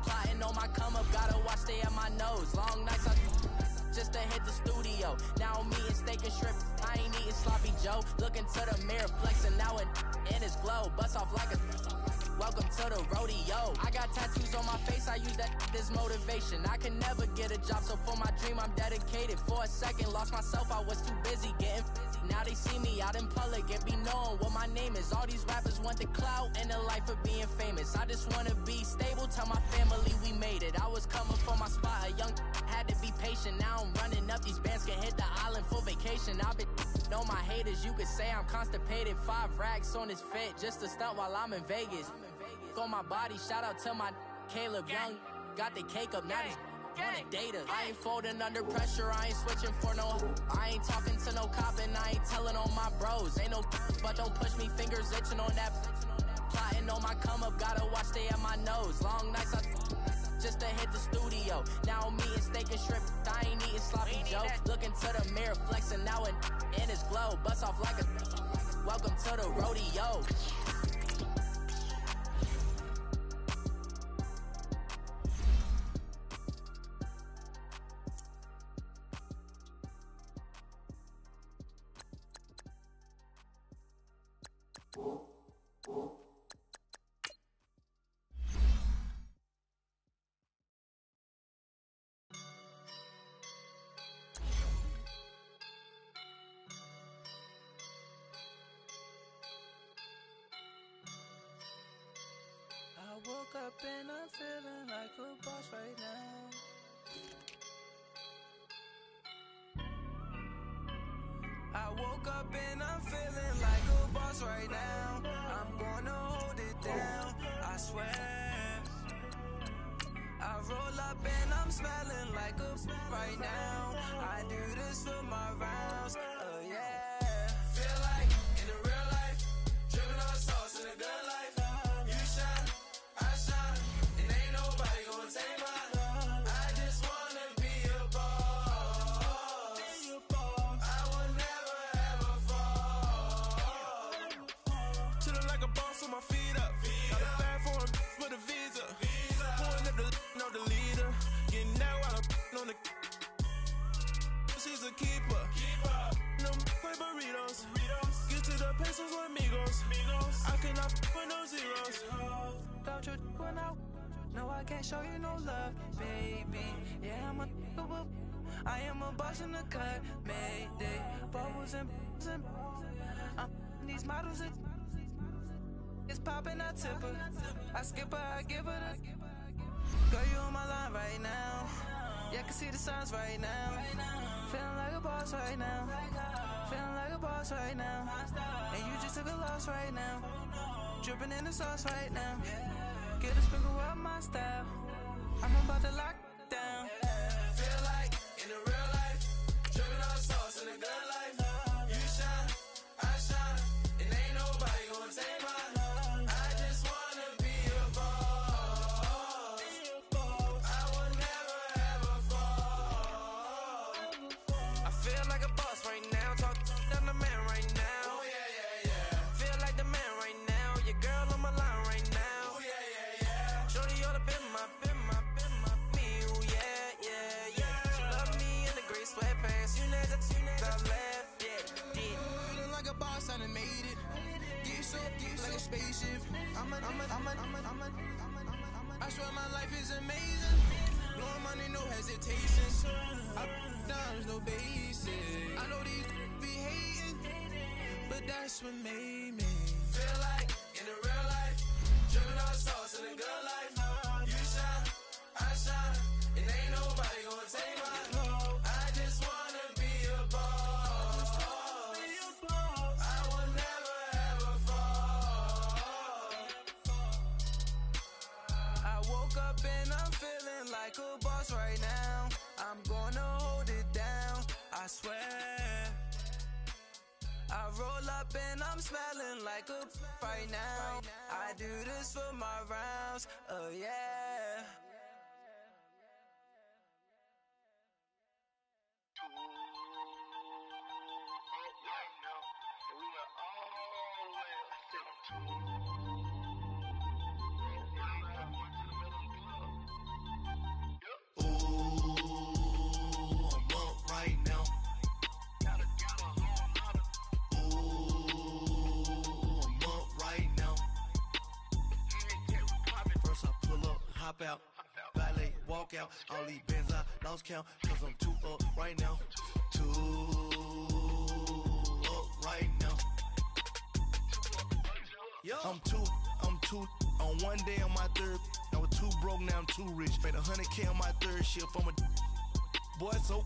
Speaker 4: Plotting on my come up, gotta watch stay at my nose. Long nights I just to hit the studio. Now I'm eating steak and shrimp, I ain't eating sloppy Joe. Looking to the mirror, flexing now and in his glow. Bust off like a welcome to the rodeo. I got tattoos on my face, I use that as motivation. I can never get a job, so for my dream I'm dedicated. For a second, lost myself, I was too busy getting busy. Now they see me out in public and be knowing what my name is. All these rappers want the clout and the life of being famous. I just wanna be stable, tell my family we made it. I was coming for my spot, a young had to be patient. Now I'm running up, these bands can hit the island for vacation. I've been know my haters, you could say I'm constipated. 5 racks on his fit, just to stunt while I'm in Vegas. On my body, shout out to my Caleb Young. Got the cake up, now he's wanna date us. I ain't folding under pressure, I ain't switching for no. I ain't talking to no cop and I ain't telling on my bros. Ain't no but don't push me, fingers itching on that. Plotting on my come up, gotta watch stay at my nose. Long nights I just to hit the studio. Now I'm eating steak and shrimp, I ain't eating sloppy Joe. Looking to the mirror, flexing now and in his glow. Bust off like a welcome to the rodeo.
Speaker 5: I woke up and I'm feeling like a boss right now. I woke up and I'm feeling like a boss right now. I'm gonna hold it down, I swear. I roll up and I'm smelling like a right now. I do this for my rounds, yeah. Feel like in the real life, dripping on sauce in a good life. You shine, I shine, and ain't nobody gonna take mine. I just wanna be a boss. I will never ever fall. Chillin' like a boss with my feet up. Got a bag for him with a visa. Pulling up the know the leader. Getting that while I'm on the. She's a keeper. No play burritos. Get to the pesos with amigos. I cannot with no zeros. Don't you run out? No, I can't show you no love, baby. Yeah, I am a boss in the cut. Mayday. Bubbles and I'm these models. It's popping, I tip her. I skip her, I give her the. Girl, you on my line right now. Yeah, I can see the signs right now. Feeling like a boss right now. Feeling like a boss right now. And you just took a loss right now. Dripping in the sauce right now. Get a sprinkle up my style. I'm about to lock down. Feel like in the real life, dripping on sauce in the good life. You shine, I shine, and ain't nobody gonna take mine. I just wanna be a boss. I will never ever fall. I feel like a boss right now. Talk down the man right now. Oh yeah. Feel like the man right now. Your girl on my line right now. Oh yeah. Shorty ought to been my me. Oh yeah. She love me in the gray sweatpants. You never left. Yeah, did. Feeling like a boss, I done made it. Get so like a spaceship. I swear my life is amazing. Blowing money, no hesitation. I dimes, no basic. I know these be hating, but that's what made me. Feel like in the real life, dripping on sauce in the good life. You shine, I shine, and ain't nobody gonna take mine. I just wanna be a boss. I will never ever fall. I woke up and I'm feeling like a boss right now. I'm gonna hold it down, I swear. I roll up and I'm smelling like a right now. I do this for my rounds, yeah.
Speaker 6: Out, valet, walk out, all these bands I lost count, cause I'm too up right now, too up right now. I'm too, on one day on my third, I was too broke, now I'm too rich, made 100K on my third shift, I'm a boy so